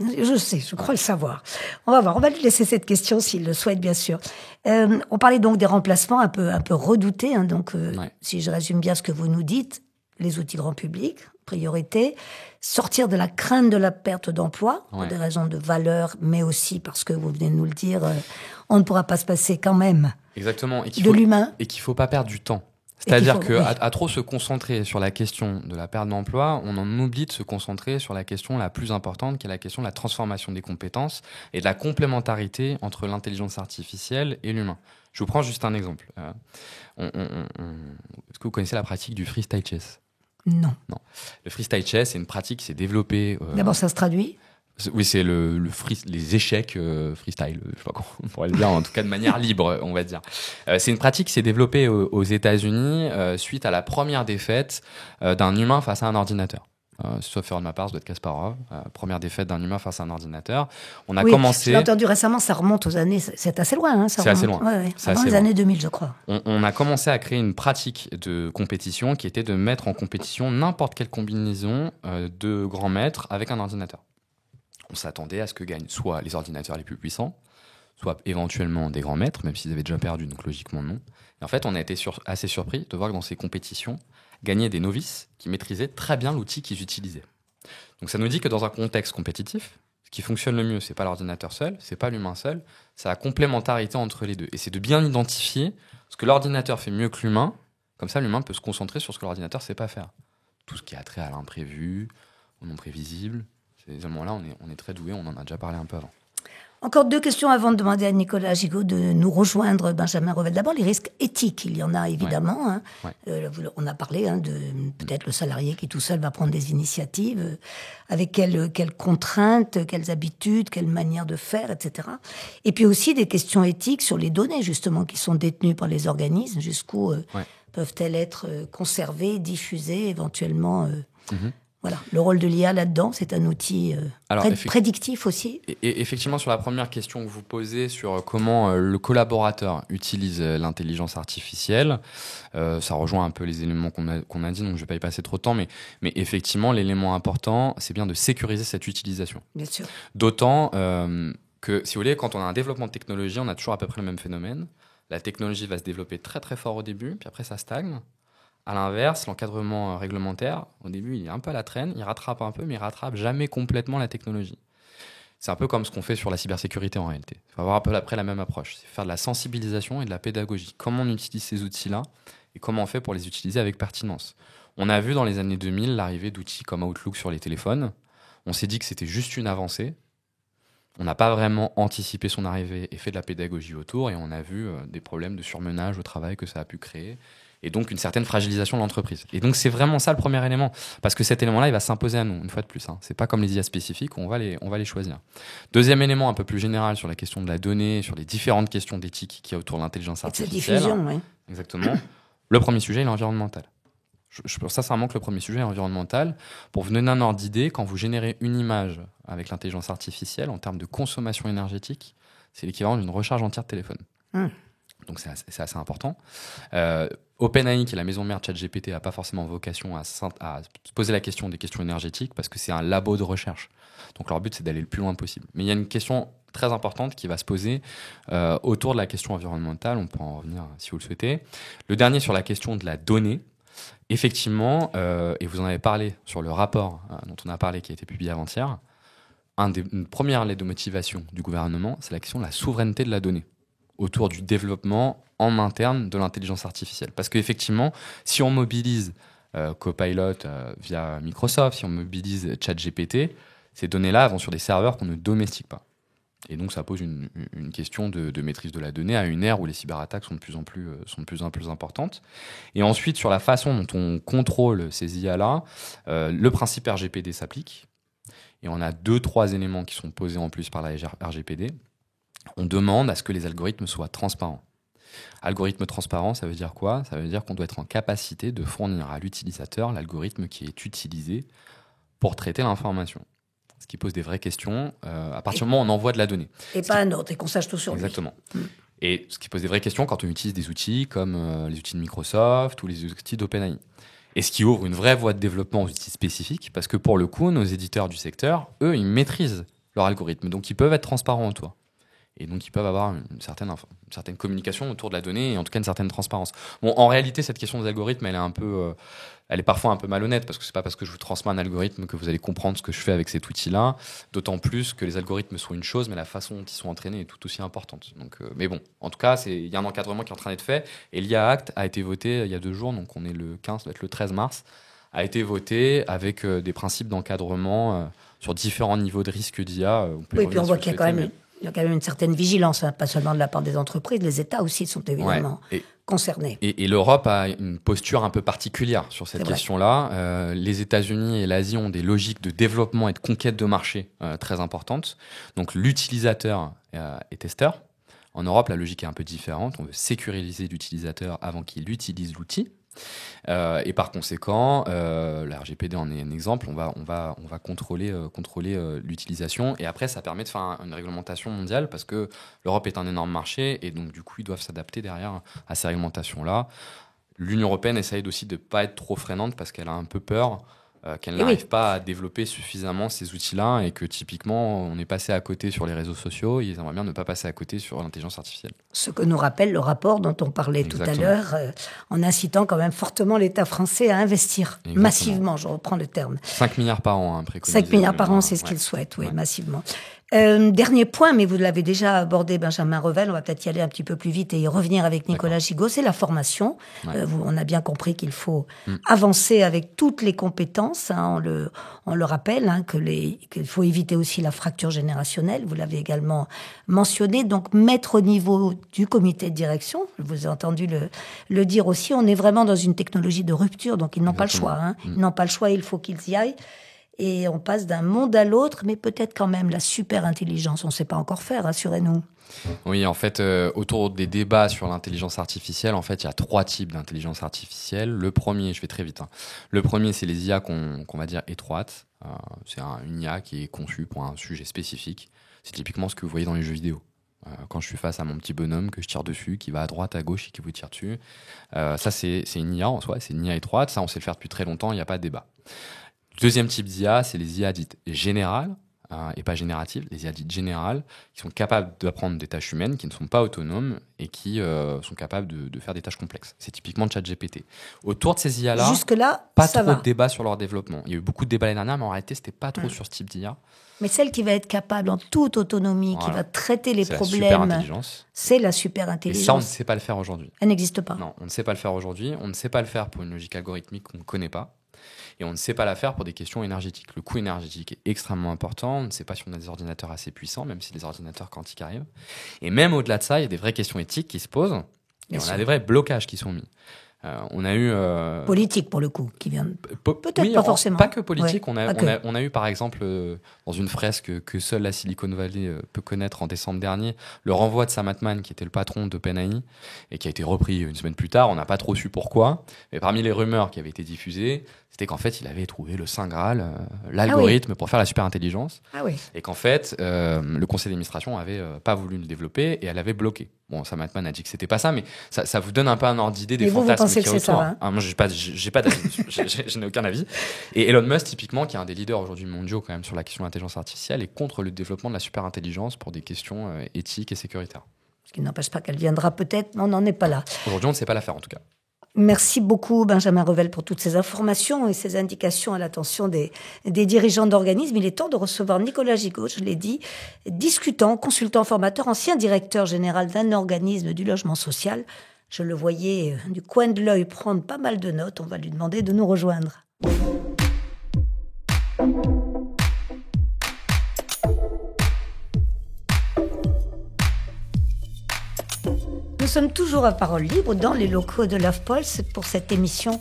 Je sais, je crois le savoir. On va voir, on va lui laisser cette question s'il le souhaite, bien sûr. On parlait donc des remplacements un peu redoutés, hein, donc si je résume bien ce que vous nous dites, les outils grand public, priorité. Sortir de la crainte de la perte d'emploi, pour des raisons de valeur, mais aussi parce que, vous venez de nous le dire, on ne pourra pas se passer quand même Exactement. de l'humain. Et qu'il ne faut pas perdre du temps. C'est-à-dire qu'à trop se concentrer sur la question de la perte d'emploi, on en oublie de se concentrer sur la question la plus importante, qui est la question de la transformation des compétences et de la complémentarité entre l'intelligence artificielle et l'humain. Je vous prends juste un exemple. Est-ce que vous connaissez la pratique du freestyle chess ? Non. Le freestyle chess, c'est une pratique qui s'est développée... D'abord, ça se traduit ? Oui, c'est les échecs freestyle, je sais pas comment on pourrait le dire, en tout cas de manière libre, on va dire. C'est une pratique qui s'est développée aux États-Unis suite à la première défaite d'un humain face à un ordinateur. Sauf erreur de ma part, ça doit être Kasparov. Première défaite d'un humain face à un ordinateur. On a commencé... je l'ai entendu récemment, ça remonte aux années... C'est assez loin, hein, ça c'est remonte. assez loin. Ouais. Avant les années 2000, je crois. On a commencé à créer une pratique de compétition qui était de mettre en compétition n'importe quelle combinaison de grands maîtres avec un ordinateur. On s'attendait à ce que gagnent soit les ordinateurs les plus puissants, soit éventuellement des grands maîtres, même s'ils avaient déjà perdu, donc logiquement non. Et en fait, on a été assez surpris de voir que dans ces compétitions, gagnaient des novices qui maîtrisaient très bien l'outil qu'ils utilisaient. Donc ça nous dit que dans un contexte compétitif, ce qui fonctionne le mieux, c'est pas l'ordinateur seul, c'est pas l'humain seul, c'est la complémentarité entre les deux. Et c'est de bien identifier ce que l'ordinateur fait mieux que l'humain, comme ça l'humain peut se concentrer sur ce que l'ordinateur sait pas faire. Tout ce qui a trait à l'imprévu, au non prévisible, ces éléments-là, on est très doués, on en a déjà parlé un peu avant. Encore 2 questions avant de demander à Nicolas Gigot de nous rejoindre, Benjamin Revel. D'abord, les risques éthiques, il y en a évidemment. Ouais. Hein. On a parlé de peut-être le salarié qui tout seul va prendre des initiatives, avec quelles contraintes, quelles habitudes, quelle manière de faire, etc. Et puis aussi des questions éthiques sur les données, justement, qui sont détenues par les organismes, jusqu'où peuvent-elles être conservées, diffusées, éventuellement... Voilà, le rôle de l'IA là-dedans, c'est un outil prédictif aussi. Et effectivement, sur la première question que vous posez sur comment le collaborateur utilise l'intelligence artificielle, ça rejoint un peu les éléments qu'on a dit, donc je ne vais pas y passer trop de temps, mais effectivement, l'élément important, c'est bien de sécuriser cette utilisation. Bien sûr. D'autant que, si vous voulez, quand on a un développement de technologie, on a toujours à peu près le même phénomène. La technologie va se développer très très fort au début, puis après ça stagne. À l'inverse, l'encadrement réglementaire, au début, il est un peu à la traîne, il rattrape un peu, mais il rattrape jamais complètement la technologie. C'est un peu comme ce qu'on fait sur la cybersécurité en réalité. Il faut avoir un peu après la même approche. C'est faire de la sensibilisation et de la pédagogie. Comment on utilise ces outils-là et comment on fait pour les utiliser avec pertinence. On a vu dans les années 2000 l'arrivée d'outils comme Outlook sur les téléphones. On s'est dit que c'était juste une avancée. On n'a pas vraiment anticipé son arrivée et fait de la pédagogie autour, et on a vu des problèmes de surmenage au travail que ça a pu créer. Et donc une certaine fragilisation de l'entreprise. Et donc c'est vraiment ça le premier élément, parce que cet élément-là, il va s'imposer à nous, une fois de plus. C'est pas comme les IA spécifiques où on va les choisir. Deuxième élément un peu plus général sur la question de la donnée, sur les différentes questions d'éthique qu'il y a autour de l'intelligence artificielle. Et de diffusion, oui. Exactement. Le premier sujet, il est environnemental. Je pense sincèrement que le premier sujet est environnemental. Pour vous donner un ordre d'idée, quand vous générez une image avec l'intelligence artificielle, en termes de consommation énergétique, c'est l'équivalent d'une recharge entière de téléphone. Donc c'est assez important. OpenAI, qui est la maison mère de ChatGPT, n'a pas forcément vocation à se poser la question des questions énergétiques parce que c'est un labo de recherche. Donc leur but, c'est d'aller le plus loin possible. Mais il y a une question très importante qui va se poser autour de la question environnementale. On peut en revenir si vous le souhaitez. Le dernier sur la question de la donnée. Effectivement, et vous en avez parlé sur le rapport dont on a parlé qui a été publié avant-hier, une première lettre de motivation du gouvernement, c'est la question de la souveraineté de la donnée autour du développement en interne de l'intelligence artificielle. Parce qu'effectivement, si on mobilise Copilot via Microsoft, si on mobilise ChatGPT, ces données-là vont sur des serveurs qu'on ne domestique pas. Et donc ça pose une question de maîtrise de la donnée à une ère où les cyberattaques sont de plus en plus importantes. Et ensuite, sur la façon dont on contrôle ces IA-là, le principe RGPD s'applique. Et on a 2-3 éléments qui sont posés en plus par la RGPD. On demande à ce que les algorithmes soient transparents. Algorithme transparent, ça veut dire quoi ? Ça veut dire qu'on doit être en capacité de fournir à l'utilisateur l'algorithme qui est utilisé pour traiter l'information. Ce qui pose des vraies questions à partir du moment où on envoie de la donnée. Et pas un autre, et qu'on sache tout sur lui. Exactement. Et ce qui pose des vraies questions quand on utilise des outils comme les outils de Microsoft ou les outils d'OpenAI. Et ce qui ouvre une vraie voie de développement aux outils spécifiques, parce que pour le coup, nos éditeurs du secteur, eux, ils maîtrisent leur algorithme, donc ils peuvent être transparents autour. Et donc, ils peuvent avoir une certaine communication autour de la donnée et en tout cas une certaine transparence. Bon, en réalité, cette question des algorithmes, elle est parfois un peu malhonnête parce que c'est pas parce que je vous transmets un algorithme que vous allez comprendre ce que je fais avec cet outil-là. D'autant plus que les algorithmes sont une chose, mais la façon dont ils sont entraînés est tout aussi importante. Donc, mais bon, en tout cas, il y a un encadrement qui est en train d'être fait. Et l'IA Act a été voté il y a 2 jours, donc on est le 15, ça doit être le 13 mars, a été voté avec des principes d'encadrement sur différents niveaux de risque d'IA. Oui, puis on voit qu'il y a quand même une certaine vigilance, hein, pas seulement de la part des entreprises, les États aussi sont évidemment concernés. Et l'Europe a une posture un peu particulière sur cette question-là. Les États-Unis et l'Asie ont des logiques de développement et de conquête de marché très importantes. Donc l'utilisateur est testeur. En Europe, la logique est un peu différente. On veut sécuriser l'utilisateur avant qu'il utilise l'outil. Et par conséquent, la RGPD en est un exemple. On va contrôler l'utilisation, et après ça permet de faire une réglementation mondiale parce que l'Europe est un énorme marché et donc du coup ils doivent s'adapter derrière à ces réglementations-là. L'Union européenne essaye aussi de pas être trop freinante parce qu'elle a un peu peur qu'elle n'arrive pas à développer suffisamment ces outils-là et que typiquement on est passé à côté sur les réseaux sociaux, ils aimeraient bien ne pas passer à côté sur l'intelligence artificielle. Ce que nous rappelle le rapport dont on parlait tout à l'heure, en incitant quand même fortement l'État français à investir massivement, je reprends le terme. 5 milliards par an, préconisé. 5 milliards par an, c'est ce qu'il souhaite, massivement. Dernier point, mais vous l'avez déjà abordé, Benjamin Revel, on va peut-être y aller un petit peu plus vite et y revenir avec Nicolas Gigot, c'est la formation. On a bien compris qu'il faut avancer avec toutes les compétences, hein, on le rappelle, hein, qu'il faut éviter aussi la fracture générationnelle, vous l'avez également mentionné, donc mettre au niveau du comité de direction, je vous ai entendu le dire aussi, on est vraiment dans une technologie de rupture, donc ils n'ont pas le choix, hein, ils n'ont pas le choix, il faut qu'ils y aillent. Et on passe d'un monde à l'autre, mais peut-être quand même la super intelligence, on ne sait pas encore faire, rassurez-nous. Oui, en fait, autour des débats sur l'intelligence artificielle, en fait, il y a 3 types d'intelligence artificielle. Le premier, je vais très vite, hein. Le premier, c'est les IA qu'on va dire étroites. C'est une IA qui est conçue pour un sujet spécifique. C'est typiquement ce que vous voyez dans les jeux vidéo. Quand je suis face à mon petit bonhomme que je tire dessus, qui va à droite, à gauche et qui vous tire dessus. Ça, c'est une IA en soi, c'est une IA étroite. Ça, on sait le faire depuis très longtemps, il n'y a pas de débat. Deuxième type d'IA, c'est les IA dites générales et pas génératives, les IA dites générales, qui sont capables d'apprendre des tâches humaines, qui ne sont pas autonomes et qui sont capables de faire des tâches complexes. C'est typiquement ChatGPT. Autour de ces IA-là, jusque-là, pas trop de débats sur leur développement. Il y a eu beaucoup de débats l'année dernière, mais en réalité, c'était pas trop sur ce type d'IA. Mais celle qui va être capable en toute autonomie, qui va traiter les problèmes, c'est la super intelligence. Et ça, on ne sait pas le faire aujourd'hui. Elle n'existe pas. Non, on ne sait pas le faire aujourd'hui. On ne sait pas le faire pour une logique algorithmique qu'on ne connaît pas. Et on ne sait pas la faire pour des questions énergétiques. Le coût énergétique est extrêmement important. On ne sait pas si on a des ordinateurs assez puissants, même si les ordinateurs quantiques arrivent. Et même au-delà de ça, il y a des vraies questions éthiques qui se posent. Et on a des vrais blocages qui sont mis. On a eu politique pour le coup qui vient peut-être oui, pas forcément pas que politique, on a eu par exemple dans une fresque que seule la Silicon Valley peut connaître en décembre dernier, le renvoi de Sam Altman qui était le patron d'OpenAI et qui a été repris une semaine plus tard. On n'a pas trop su pourquoi, mais parmi les rumeurs qui avaient été diffusées, c'était qu'en fait il avait trouvé le Saint Graal, l'algorithme pour faire la super intelligence, et qu'en fait le conseil d'administration avait pas voulu le développer et elle avait bloqué. Bon, Sam Altman a dit que c'était pas ça, mais ça vous donne un peu un ordre d'idée des fantasmes qu'il y a autour. Moi, j'ai pas d'avis, je n'ai aucun avis. Et Elon Musk, typiquement, qui est un des leaders aujourd'hui mondiaux quand même sur la question de l'intelligence artificielle, est contre le développement de la super intelligence pour des questions éthiques et sécuritaires. Ce qui n'empêche pas qu'elle viendra peut-être, mais on n'en est pas là. Aujourd'hui, on ne sait pas la faire en tout cas. Merci beaucoup Benjamin Revel pour toutes ces informations et ces indications à l'attention des dirigeants d'organismes. Il est temps de recevoir Nicolas Gigot, je l'ai dit, discutant, consultant, formateur, ancien directeur général d'un organisme du logement social. Je le voyais du coin de l'œil prendre pas mal de notes. On va lui demander de nous rejoindre. Nous sommes toujours à Parole Libre dans les locaux de Lovepulse pour cette émission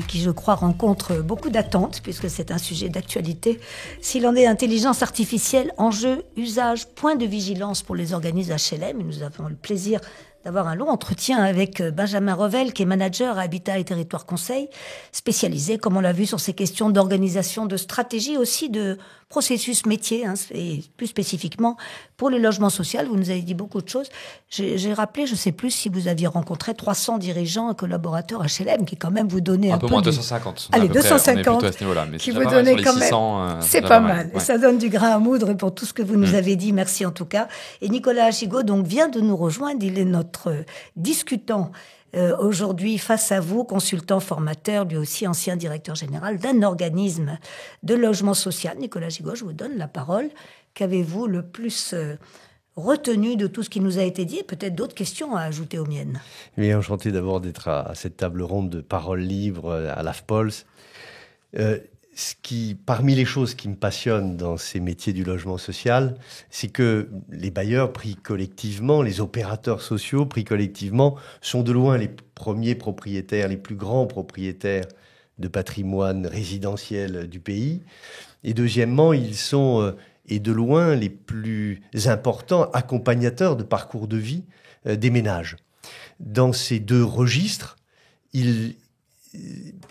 qui, je crois, rencontre beaucoup d'attentes puisque c'est un sujet d'actualité. S'il en est intelligence artificielle, enjeu, usage, point de vigilance pour les organismes HLM. Et nous avons le plaisir d'avoir un long entretien avec Benjamin Revel, qui est manager à Habitat et Territoire Conseil, spécialisé, comme on l'a vu, sur ces questions d'organisation, de stratégie, aussi de processus métier, et plus spécifiquement pour le logement social. Vous nous avez dit beaucoup de choses. J'ai rappelé, je ne sais plus si vous aviez rencontré 300 dirigeants et collaborateurs HLM qui quand même vous donnaient un peu moins du... 250. Allez, à peu près, 250 on est plutôt à ce niveau-là, mais qui c'est vous déjà pas mal donnaient sur quand les 600, même... C'est déjà pas mal. Ouais. Ça donne du grain à moudre pour tout ce que vous nous avez dit. Merci en tout cas. Et Nicolas Achigo donc vient de nous rejoindre. Il est notre discutant aujourd'hui face à vous, consultant formateur, lui aussi ancien directeur général d'un organisme de logement social. Nicolas Gigot, je vous donne la parole. Qu'avez-vous le plus retenu de tout ce qui nous a été dit et peut-être d'autres questions à ajouter aux miennes? Bien, enchanté d'abord d'être à cette table ronde de parole libre à l'AFPOLS. Parmi les choses qui me passionnent dans ces métiers du logement social, c'est que les bailleurs pris collectivement, les opérateurs sociaux pris collectivement, sont de loin les premiers propriétaires, les plus grands propriétaires de patrimoine résidentiel du pays. Et deuxièmement, ils sont, et de loin, les plus importants accompagnateurs de parcours de vie des ménages. Dans ces deux registres, ils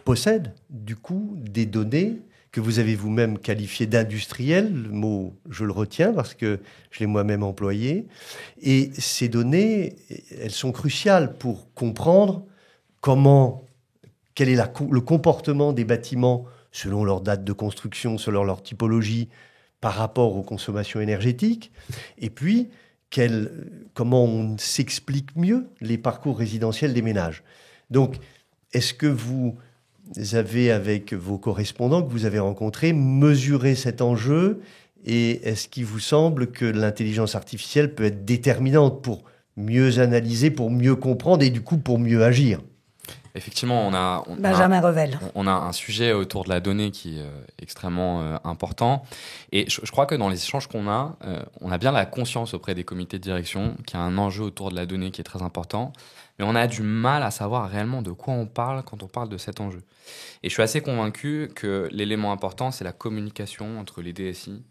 possède du coup des données que vous avez vous-même qualifiées d'industrielles. Le mot, je le retiens parce que je l'ai moi-même employé. Et ces données, elles sont cruciales pour comprendre quel est le comportement des bâtiments selon leur date de construction, selon leur typologie par rapport aux consommations énergétiques. Et puis, comment on s'explique mieux les parcours résidentiels des ménages. Donc, est-ce que vous avez, avec vos correspondants que vous avez rencontrés, mesuré cet enjeu et est-ce qu'il vous semble que l'intelligence artificielle peut être déterminante pour mieux analyser, pour mieux comprendre et du coup pour mieux agir? Effectivement, Benjamin Revel. On a un sujet autour de la donnée qui est extrêmement important. Et je crois que dans les échanges qu'on a, on a bien la conscience auprès des comités de direction qu'il y a un enjeu autour de la donnée qui est très important. Mais on a du mal à savoir réellement de quoi on parle quand on parle de cet enjeu. Et je suis assez convaincu que l'élément important, c'est la communication entre les DSI,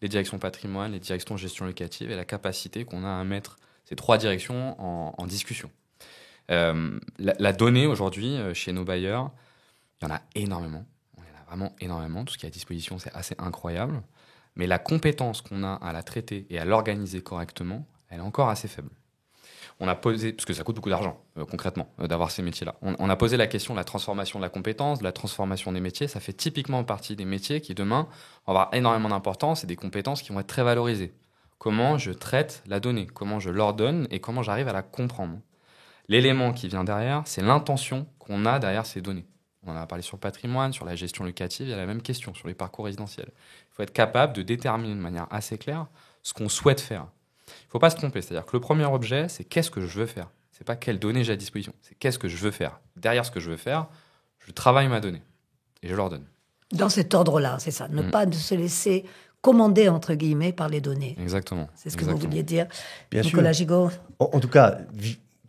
les directions patrimoine, les directions gestion locative et la capacité qu'on a à mettre ces trois directions en discussion. La donnée aujourd'hui chez nos bailleurs, il y en a énormément. Il y en a vraiment énormément. Tout ce qui est à disposition, c'est assez incroyable. Mais la compétence qu'on a à la traiter et à l'organiser correctement, elle est encore assez faible. On a posé, parce que ça coûte beaucoup d'argent, concrètement, d'avoir ces métiers-là. On a posé la question de la transformation de la compétence, de la transformation des métiers. Ça fait typiquement partie des métiers qui, demain, vont avoir énormément d'importance et des compétences qui vont être très valorisées. Comment je traite la donnée, comment je l'ordonne et comment j'arrive à la comprendre. L'élément qui vient derrière, c'est l'intention qu'on a derrière ces données. On en a parlé sur le patrimoine, sur la gestion locative, il y a la même question sur les parcours résidentiels. Il faut être capable de déterminer de manière assez claire ce qu'on souhaite faire. Il ne faut pas se tromper, c'est-à-dire que le premier objet, c'est qu'est-ce que je veux faire. Ce n'est pas quelles données j'ai à disposition, c'est qu'est-ce que je veux faire. Derrière ce que je veux faire, je travaille ma donnée et je l'ordonne. Dans cet ordre-là, c'est ça, ne pas se laisser commander, entre guillemets, par les données. Exactement. C'est ce que vous vouliez dire, Bien Nicolas sûr. Gigot. En tout cas,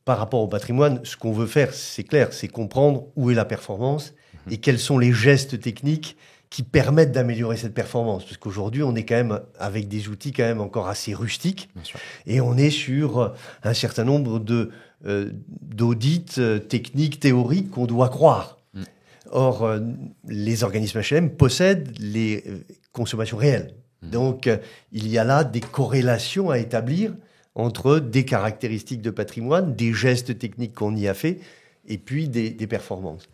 par rapport au patrimoine, ce qu'on veut faire, c'est clair, c'est comprendre où est la performance et quels sont les gestes techniques qui permettent d'améliorer cette performance. Parce qu'aujourd'hui, on est quand même avec des outils quand même encore assez rustiques. Et on est sur un certain nombre d'audits techniques, théoriques qu'on doit croire. Or, les organismes HLM possèdent les consommations réelles. Donc, il y a là des corrélations à établir entre des caractéristiques de patrimoine, des gestes techniques qu'on y a fait, et puis des performances.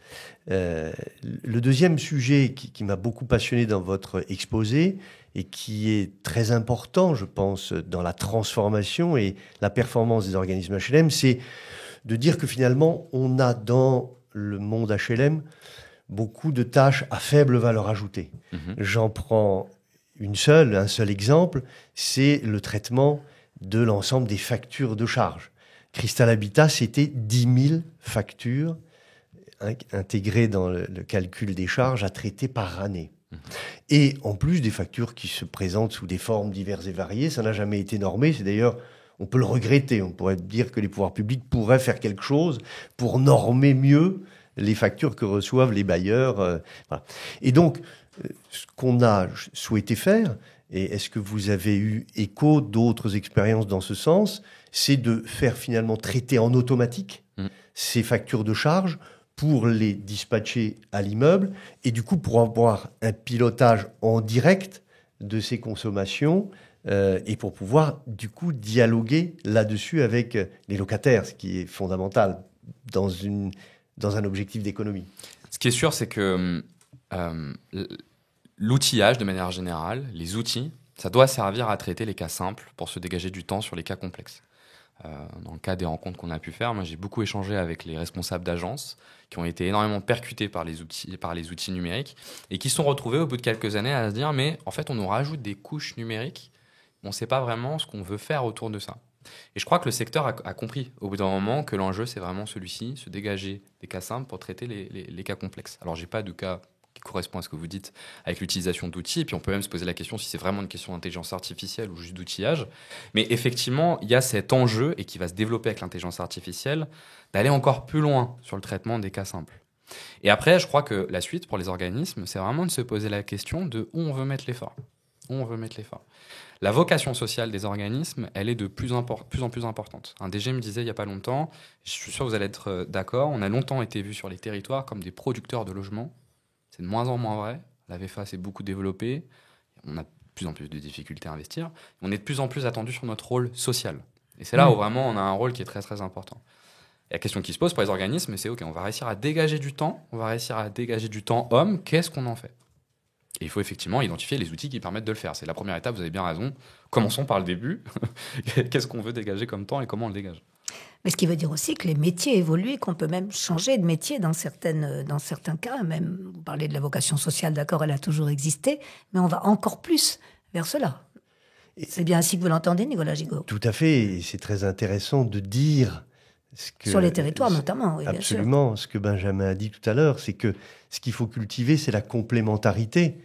Le deuxième sujet qui m'a beaucoup passionné dans votre exposé, et qui est très important, je pense, dans la transformation et la performance des organismes HLM, c'est de dire que finalement, on a dans le monde HLM beaucoup de tâches à faible valeur ajoutée. J'en prends un seul exemple, c'est le traitement de l'ensemble des factures de charges. Cristal Habitat, c'était 10 000 factures intégrées dans le calcul des charges à traiter par année. Et en plus des factures qui se présentent sous des formes diverses et variées, ça n'a jamais été normé. C'est d'ailleurs, on peut le regretter. On pourrait dire que les pouvoirs publics pourraient faire quelque chose pour normer mieux les factures que reçoivent les bailleurs. Voilà. Et donc, ce qu'on a souhaité faire, et est-ce que vous avez eu écho d'autres expériences dans ce sens, c'est de faire finalement traiter en automatique ces factures de charges pour les dispatcher à l'immeuble et du coup pour avoir un pilotage en direct de ses consommations et pour pouvoir, du coup, dialoguer là-dessus avec les locataires, ce qui est fondamental dans un objectif d'économie. Ce qui est sûr, c'est que l'outillage, de manière générale, les outils, ça doit servir à traiter les cas simples pour se dégager du temps sur les cas complexes. Dans le cas des rencontres qu'on a pu faire, moi j'ai beaucoup échangé avec les responsables d'agences qui ont été énormément percutés par les outils numériques et qui se sont retrouvés au bout de quelques années à se dire mais en fait on nous rajoute des couches numériques, on ne sait pas vraiment ce qu'on veut faire autour de ça. Et je crois que le secteur a compris au bout d'un moment que l'enjeu c'est vraiment celui-ci, se dégager des cas simples pour traiter les cas complexes. Alors j'ai pas de cas qui correspond à ce que vous dites avec l'utilisation d'outils. Et puis on peut même se poser la question si c'est vraiment une question d'intelligence artificielle ou juste d'outillage. Mais effectivement, il y a cet enjeu, et qui va se développer avec l'intelligence artificielle, d'aller encore plus loin sur le traitement des cas simples. Et après, je crois que la suite pour les organismes, c'est vraiment de se poser la question de où on veut mettre l'effort. Où on veut mettre l'effort. La vocation sociale des organismes, elle est de plus en plus importante. Un DG me disait il n'y a pas longtemps, je suis sûr que vous allez être d'accord, on a longtemps été vus sur les territoires comme des producteurs de logements. C'est de moins en moins vrai. La VFA s'est beaucoup développée. On a de plus en plus de difficultés à investir. On est de plus en plus attendu sur notre rôle social. Et c'est là où vraiment on a un rôle qui est très très important. Et la question qui se pose pour les organismes, c'est OK, on va réussir à dégager du temps. On va réussir à dégager du temps homme. Qu'est-ce qu'on en fait ? Et il faut effectivement identifier les outils qui permettent de le faire. C'est la première étape, vous avez bien raison. Commençons par le début. Qu'est-ce qu'on veut dégager comme temps et comment on le dégage ? Mais ce qui veut dire aussi que les métiers évoluent, qu'on peut même changer de métier dans certains cas. Même, vous parlez de la vocation sociale, d'accord, elle a toujours existé, mais on va encore plus vers cela. C'est bien ainsi que vous l'entendez, Nicolas Gigot ? Tout à fait, et c'est très intéressant de dire... Sur les territoires notamment, oui, absolument, bien sûr. Ce que Benjamin a dit tout à l'heure, c'est que ce qu'il faut cultiver, c'est la complémentarité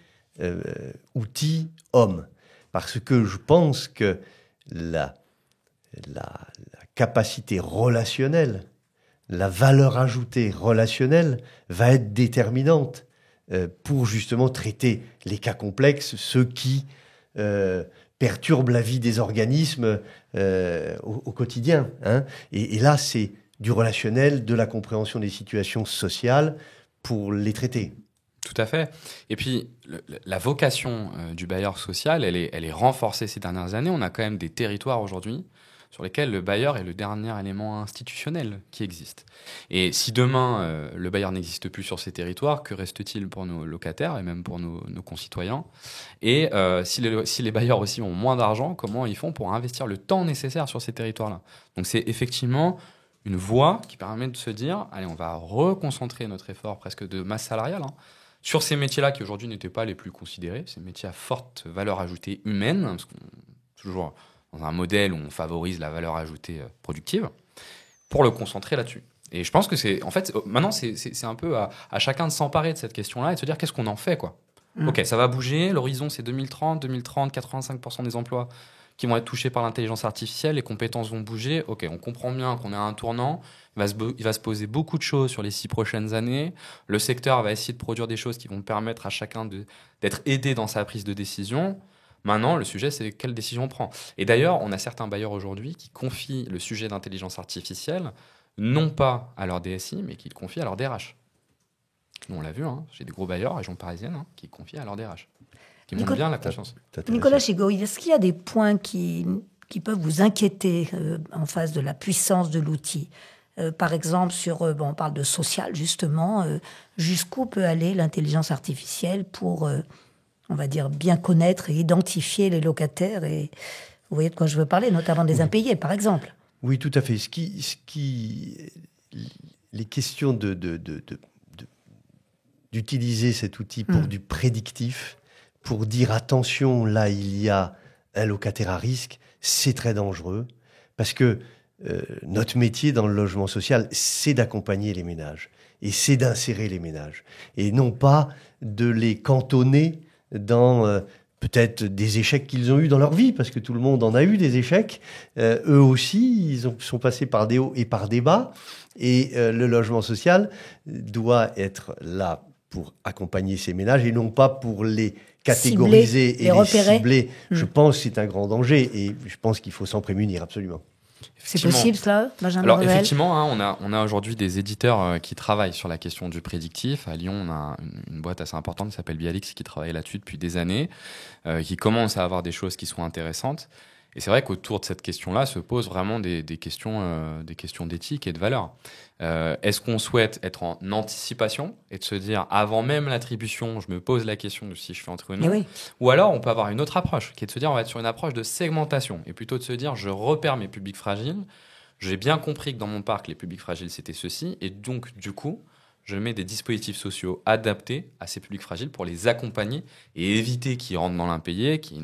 outils-hommes. Parce que je pense que la capacité relationnelle, la valeur ajoutée relationnelle va être déterminante pour justement traiter les cas complexes, ceux qui perturbent la vie des organismes au quotidien. Hein. Et là, c'est du relationnel, de la compréhension des situations sociales pour les traiter. Tout à fait. Et puis, la vocation du bailleur social, elle est renforcée ces dernières années. On a quand même des territoires aujourd'hui sur lesquels le bailleur est le dernier élément institutionnel qui existe. Et si demain, le bailleur n'existe plus sur ces territoires, que reste-t-il pour nos locataires et même pour nos concitoyens ? Et si les bailleurs aussi ont moins d'argent, comment ils font pour investir le temps nécessaire sur ces territoires-là ? Donc c'est effectivement une voie qui permet de se dire, allez, on va reconcentrer notre effort presque de masse salariale sur ces métiers-là qui aujourd'hui n'étaient pas les plus considérés, ces métiers à forte valeur ajoutée humaine, parce qu'on est toujours dans un modèle où on favorise la valeur ajoutée productive, pour le concentrer là-dessus. Et je pense que maintenant, c'est un peu à chacun de s'emparer de cette question-là et de se dire qu'est-ce qu'on en fait, quoi. OK, ça va bouger, l'horizon c'est 2030, 85% des emplois qui vont être touchés par l'intelligence artificielle, les compétences vont bouger. OK, on comprend bien qu'on est à un tournant, il va se poser beaucoup de choses sur les 6 prochaines années, le secteur va essayer de produire des choses qui vont permettre à chacun d'être aidé dans sa prise de décision. Maintenant, le sujet, c'est quelle décision on prend. Et d'ailleurs, on a certains bailleurs aujourd'hui qui confient le sujet d'intelligence artificielle, non pas à leur DSI, mais qui le confient à leur DRH. Nous, on l'a vu, j'ai des gros bailleurs, région parisienne, qui confient à leur DRH, qui montrent bien la confiance. Nicolas Gigot, est-ce qu'il y a des points qui peuvent vous inquiéter en face de la puissance de l'outil ? Par exemple, on parle de social, justement, jusqu'où peut aller l'intelligence artificielle pour... on va dire, bien connaître et identifier les locataires. Et vous voyez de quoi je veux parler, notamment des impayés, par exemple. Oui, tout à fait. Les questions d'utiliser cet outil pour du prédictif, pour dire attention, là, il y a un locataire à risque, c'est très dangereux. Parce que notre métier dans le logement social, c'est d'accompagner les ménages. Et c'est d'insérer les ménages. Et non pas de les cantonner dans peut-être des échecs qu'ils ont eus dans leur vie, parce que tout le monde en a eu des échecs. Eux aussi, ils sont passés par des hauts et par des bas. Et le logement social doit être là pour accompagner ces ménages et non pas pour les catégoriser et les cibler. Je pense que c'est un grand danger et je pense qu'il faut s'en prémunir absolument. C'est possible, cela, Benjamin Alors, Revel? effectivement, on a aujourd'hui des éditeurs qui travaillent sur la question du prédictif. À Lyon, on a une boîte assez importante qui s'appelle Bialix qui travaille là-dessus depuis des années, qui commence à avoir des choses qui sont intéressantes. Et c'est vrai qu'autour de cette question-là se posent vraiment des questions d'éthique et de valeur. Est-ce qu'on souhaite être en anticipation et de se dire, avant même l'attribution, je me pose la question de si je fais entrer ou non? Oui. Ou alors, on peut avoir une autre approche, qui est de se dire, on va être sur une approche de segmentation, et plutôt de se dire, je repère mes publics fragiles, j'ai bien compris que dans mon parc, les publics fragiles, c'était ceci, et donc, du coup, je mets des dispositifs sociaux adaptés à ces publics fragiles pour les accompagner et éviter qu'ils rentrent dans l'impayé, qui est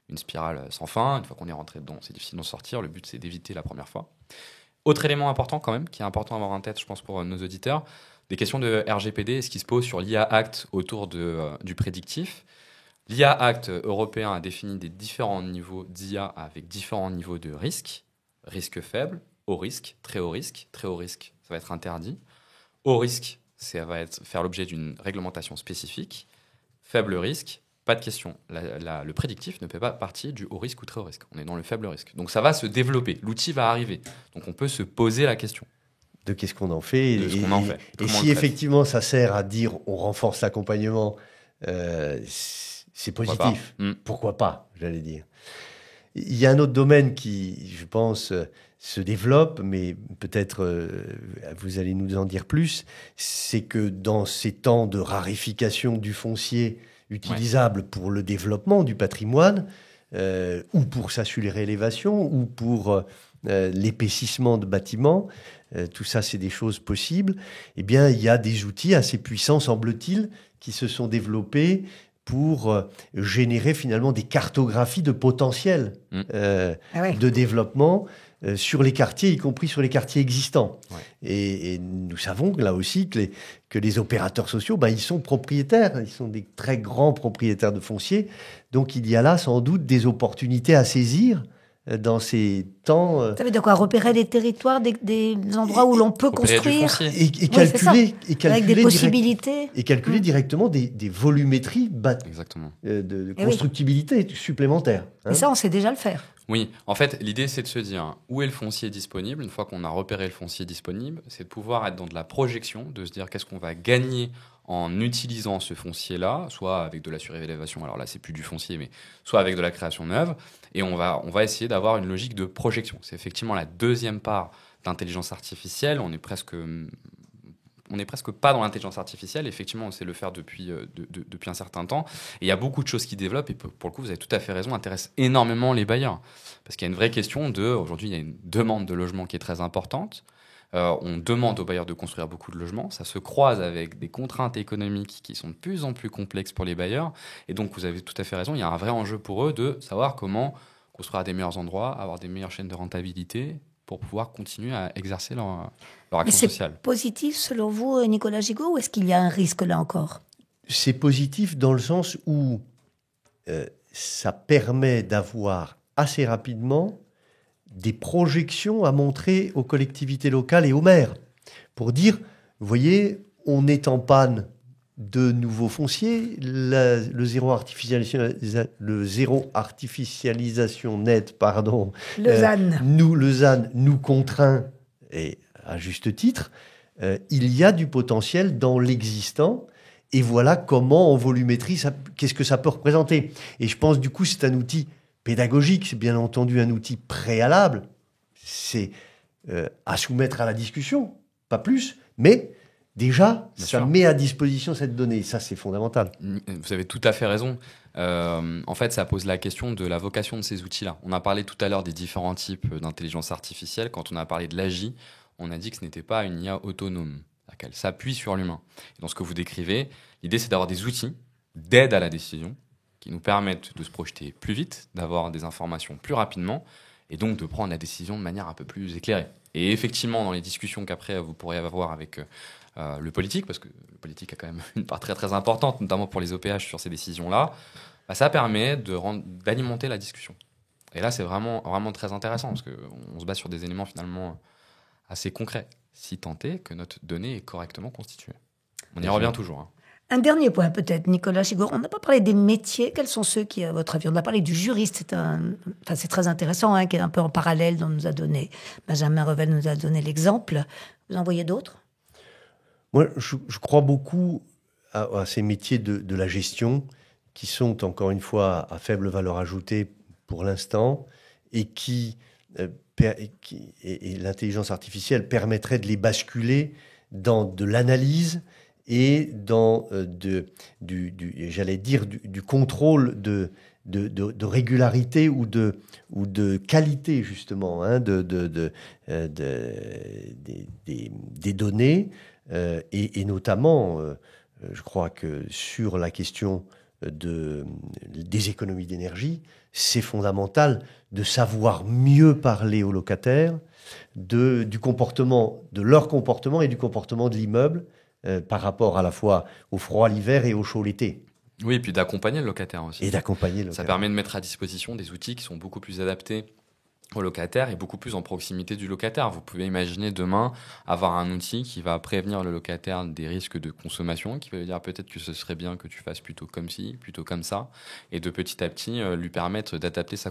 une spirale sans fin. Une fois qu'on est rentré dedans, c'est difficile d'en sortir. Le but, c'est d'éviter la première fois. Autre élément important quand même, qui est important à avoir en tête, je pense, pour nos auditeurs, des questions de RGPD et ce qui se pose sur l'IA Act autour du prédictif. L'IA Act européen a défini des différents niveaux d'IA avec différents niveaux de risque. Risque faible, haut risque, très haut risque. Très haut risque, ça va être interdit. Haut risque, ça va faire l'objet d'une réglementation spécifique. Faible risque, pas de question. Le prédictif ne fait pas partie du haut risque ou très haut risque. On est dans le faible risque. Donc ça va se développer. L'outil va arriver. Donc on peut se poser la question. De qu'est-ce qu'on en fait. De ce qu'on en fait. Et si effectivement ça sert à dire on renforce l'accompagnement, c'est positif. Pourquoi pas, j'allais dire. Il y a un autre domaine qui, je pense, se développe, mais peut-être vous allez nous en dire plus, c'est que dans ces temps de raréfication du foncier utilisable pour le développement du patrimoine, ou pour sa surélévation, ou pour l'épaississement de bâtiments, tout ça c'est des choses possibles, eh bien il y a des outils assez puissants, semble-t-il, qui se sont développés pour générer finalement des cartographies de potentiel de développement sur les quartiers, y compris sur les quartiers existants. Ouais. Et nous savons là aussi que les opérateurs sociaux, ils sont propriétaires, ils sont des très grands propriétaires de foncier. Donc il y a là sans doute des opportunités à saisir dans ces temps. Ça veut dire quoi? Repérer des territoires, des endroits où l'on peut construire et calculer avec des possibilités. Et calculer directement des volumétries Exactement. De constructibilité supplémentaires. Et ça, on sait déjà le faire. Oui, en fait, l'idée, c'est de se dire où est le foncier disponible. Une fois qu'on a repéré le foncier disponible, c'est de pouvoir être dans de la projection, de se dire qu'est-ce qu'on va gagner en utilisant ce foncier-là, soit avec de la surélévation, alors là, c'est plus du foncier, mais soit avec de la création neuve. Et on va essayer d'avoir une logique de projection. C'est effectivement la deuxième part d'intelligence artificielle. On est presque pas dans l'intelligence artificielle. Effectivement, on sait le faire depuis un certain temps. Et il y a beaucoup de choses qui développent. Et pour le coup, vous avez tout à fait raison, intéressent énormément les bailleurs. Parce qu'il y a une vraie question aujourd'hui, il y a une demande de logement qui est très importante. On demande aux bailleurs de construire beaucoup de logements. Ça se croise avec des contraintes économiques qui sont de plus en plus complexes pour les bailleurs. Et donc, vous avez tout à fait raison. Il y a un vrai enjeu pour eux de savoir comment construire à des meilleurs endroits, avoir des meilleures chaînes de rentabilité pour pouvoir continuer à exercer leur action sociale. C'est positif selon vous, Nicolas Gigot, ou est-ce qu'il y a un risque là encore? C'est positif dans le sens où ça permet d'avoir assez rapidement des projections à montrer aux collectivités locales et aux maires pour dire, vous voyez, on est en panne de nouveaux fonciers, le zéro artificialisation nette, Lausanne. Lausanne nous contraint, et à juste titre, il y a du potentiel dans l'existant, et voilà comment en volumétrie, qu'est-ce que ça peut représenter. Et je pense du coup c'est un outil pédagogique, c'est bien entendu un outil préalable, c'est à soumettre à la discussion, pas plus, mais déjà, ça met à disposition cette donnée. Ça, c'est fondamental. Vous avez tout à fait raison. En fait, ça pose la question de la vocation de ces outils-là. On a parlé tout à l'heure des différents types d'intelligence artificielle. Quand on a parlé de l'AGI, on a dit que ce n'était pas une IA autonome, qu'elle s'appuie sur l'humain. Et dans ce que vous décrivez, l'idée, c'est d'avoir des outils d'aide à la décision qui nous permettent de se projeter plus vite, d'avoir des informations plus rapidement et donc de prendre la décision de manière un peu plus éclairée. Et effectivement, dans les discussions qu'après vous pourrez avoir avec le politique, parce que le politique a quand même une part très très importante, notamment pour les OPH sur ces décisions-là, ça permet d'alimenter la discussion. Et là, c'est vraiment, vraiment très intéressant, parce qu'on se base sur des éléments finalement assez concrets, si tant est que notre donnée est correctement constituée. On y revient toujours. Un dernier point peut-être, Nicolas Giraud. On n'a pas parlé des métiers. Quels sont ceux qui, à votre avis, on a parlé du juriste. C'est très intéressant, hein, qui est un peu en parallèle dont nous a donné Benjamin Revel nous a donné l'exemple. Vous en voyez d'autres? Moi, je crois beaucoup à ces métiers de la gestion qui sont, encore une fois, à faible valeur ajoutée pour l'instant et et l'intelligence artificielle permettrait de les basculer dans de l'analyse et dans du contrôle de régularité ou de qualité, justement, hein, des données. Et notamment, je crois que sur la question des économies d'énergie, c'est fondamental de savoir mieux parler aux locataires du comportement, de leur comportement et du comportement de l'immeuble par rapport à la fois au froid l'hiver et au chaud l'été. Oui, et puis d'accompagner le locataire aussi. Et d'accompagner le Ça locataire. permet de mettre à disposition des outils qui sont beaucoup plus adaptés au locataire et beaucoup plus en proximité du locataire. Vous pouvez imaginer demain avoir un outil qui va prévenir le locataire des risques de consommation, qui va dire peut-être que ce serait bien que tu fasses plutôt comme ci, plutôt comme ça, et de petit à petit lui permettre d'adapter sa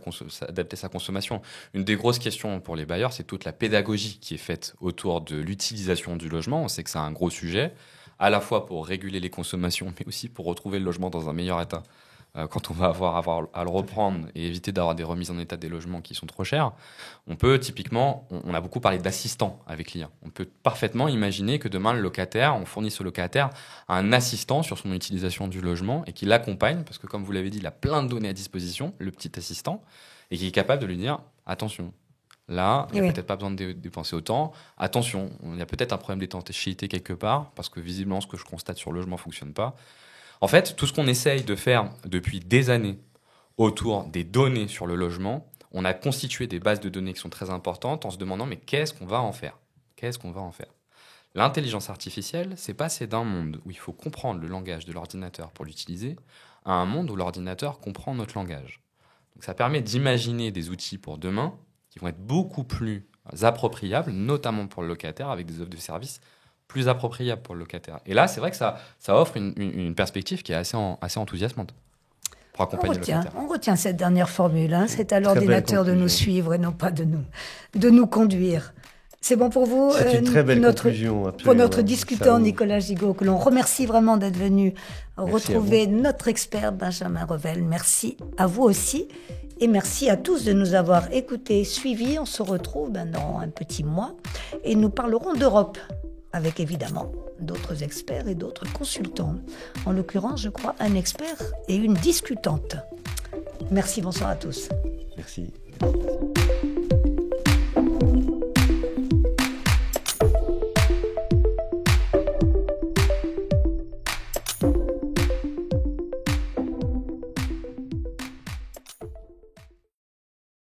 consommation. Une des grosses questions pour les bailleurs, c'est toute la pédagogie qui est faite autour de l'utilisation du logement. On sait que c'est un gros sujet, à la fois pour réguler les consommations, mais aussi pour retrouver le logement dans un meilleur état. Quand on va avoir à le reprendre et éviter d'avoir des remises en état des logements qui sont trop chers, on peut typiquement, on a beaucoup parlé d'assistants avec l'IA. On peut parfaitement imaginer que demain, le locataire, on fournisse au locataire un assistant sur son utilisation du logement et qui l'accompagne, parce que comme vous l'avez dit, il a plein de données à disposition, le petit assistant, et qui est capable de lui dire « Attention, là, il n'y a peut-être pas besoin de dépenser autant. Attention, il y a peut-être un problème d'étanchéité quelque part, parce que visiblement, ce que je constate sur le logement ne fonctionne pas. » En fait, tout ce qu'on essaye de faire depuis des années autour des données sur le logement, on a constitué des bases de données qui sont très importantes en se demandant mais qu'est-ce qu'on va en faire ? Qu'est-ce qu'on va en faire ? L'intelligence artificielle, c'est passer d'un monde où il faut comprendre le langage de l'ordinateur pour l'utiliser à un monde où l'ordinateur comprend notre langage. Donc ça permet d'imaginer des outils pour demain qui vont être beaucoup plus appropriables, notamment pour le locataire, avec des offres de services plus appropriable pour le locataire. Et là, c'est vrai que ça offre une perspective qui est assez enthousiasmante pour accompagner le locataire. On retient cette dernière formule. Hein. C'est à l'ordinateur de nous suivre et non pas de nous conduire. C'est bon pour vous? C'est une très belle conclusion. Pour notre discutant Nicolas Giraud, que l'on remercie vraiment d'être venu retrouver notre expert Benjamin Revel. Merci à vous aussi. Et merci à tous de nous avoir écoutés, suivis. On se retrouve dans un petit mois et nous parlerons d'Europe, avec évidemment d'autres experts et d'autres consultants. En l'occurrence, je crois, un expert et une discutante. Merci, bonsoir à tous. Merci.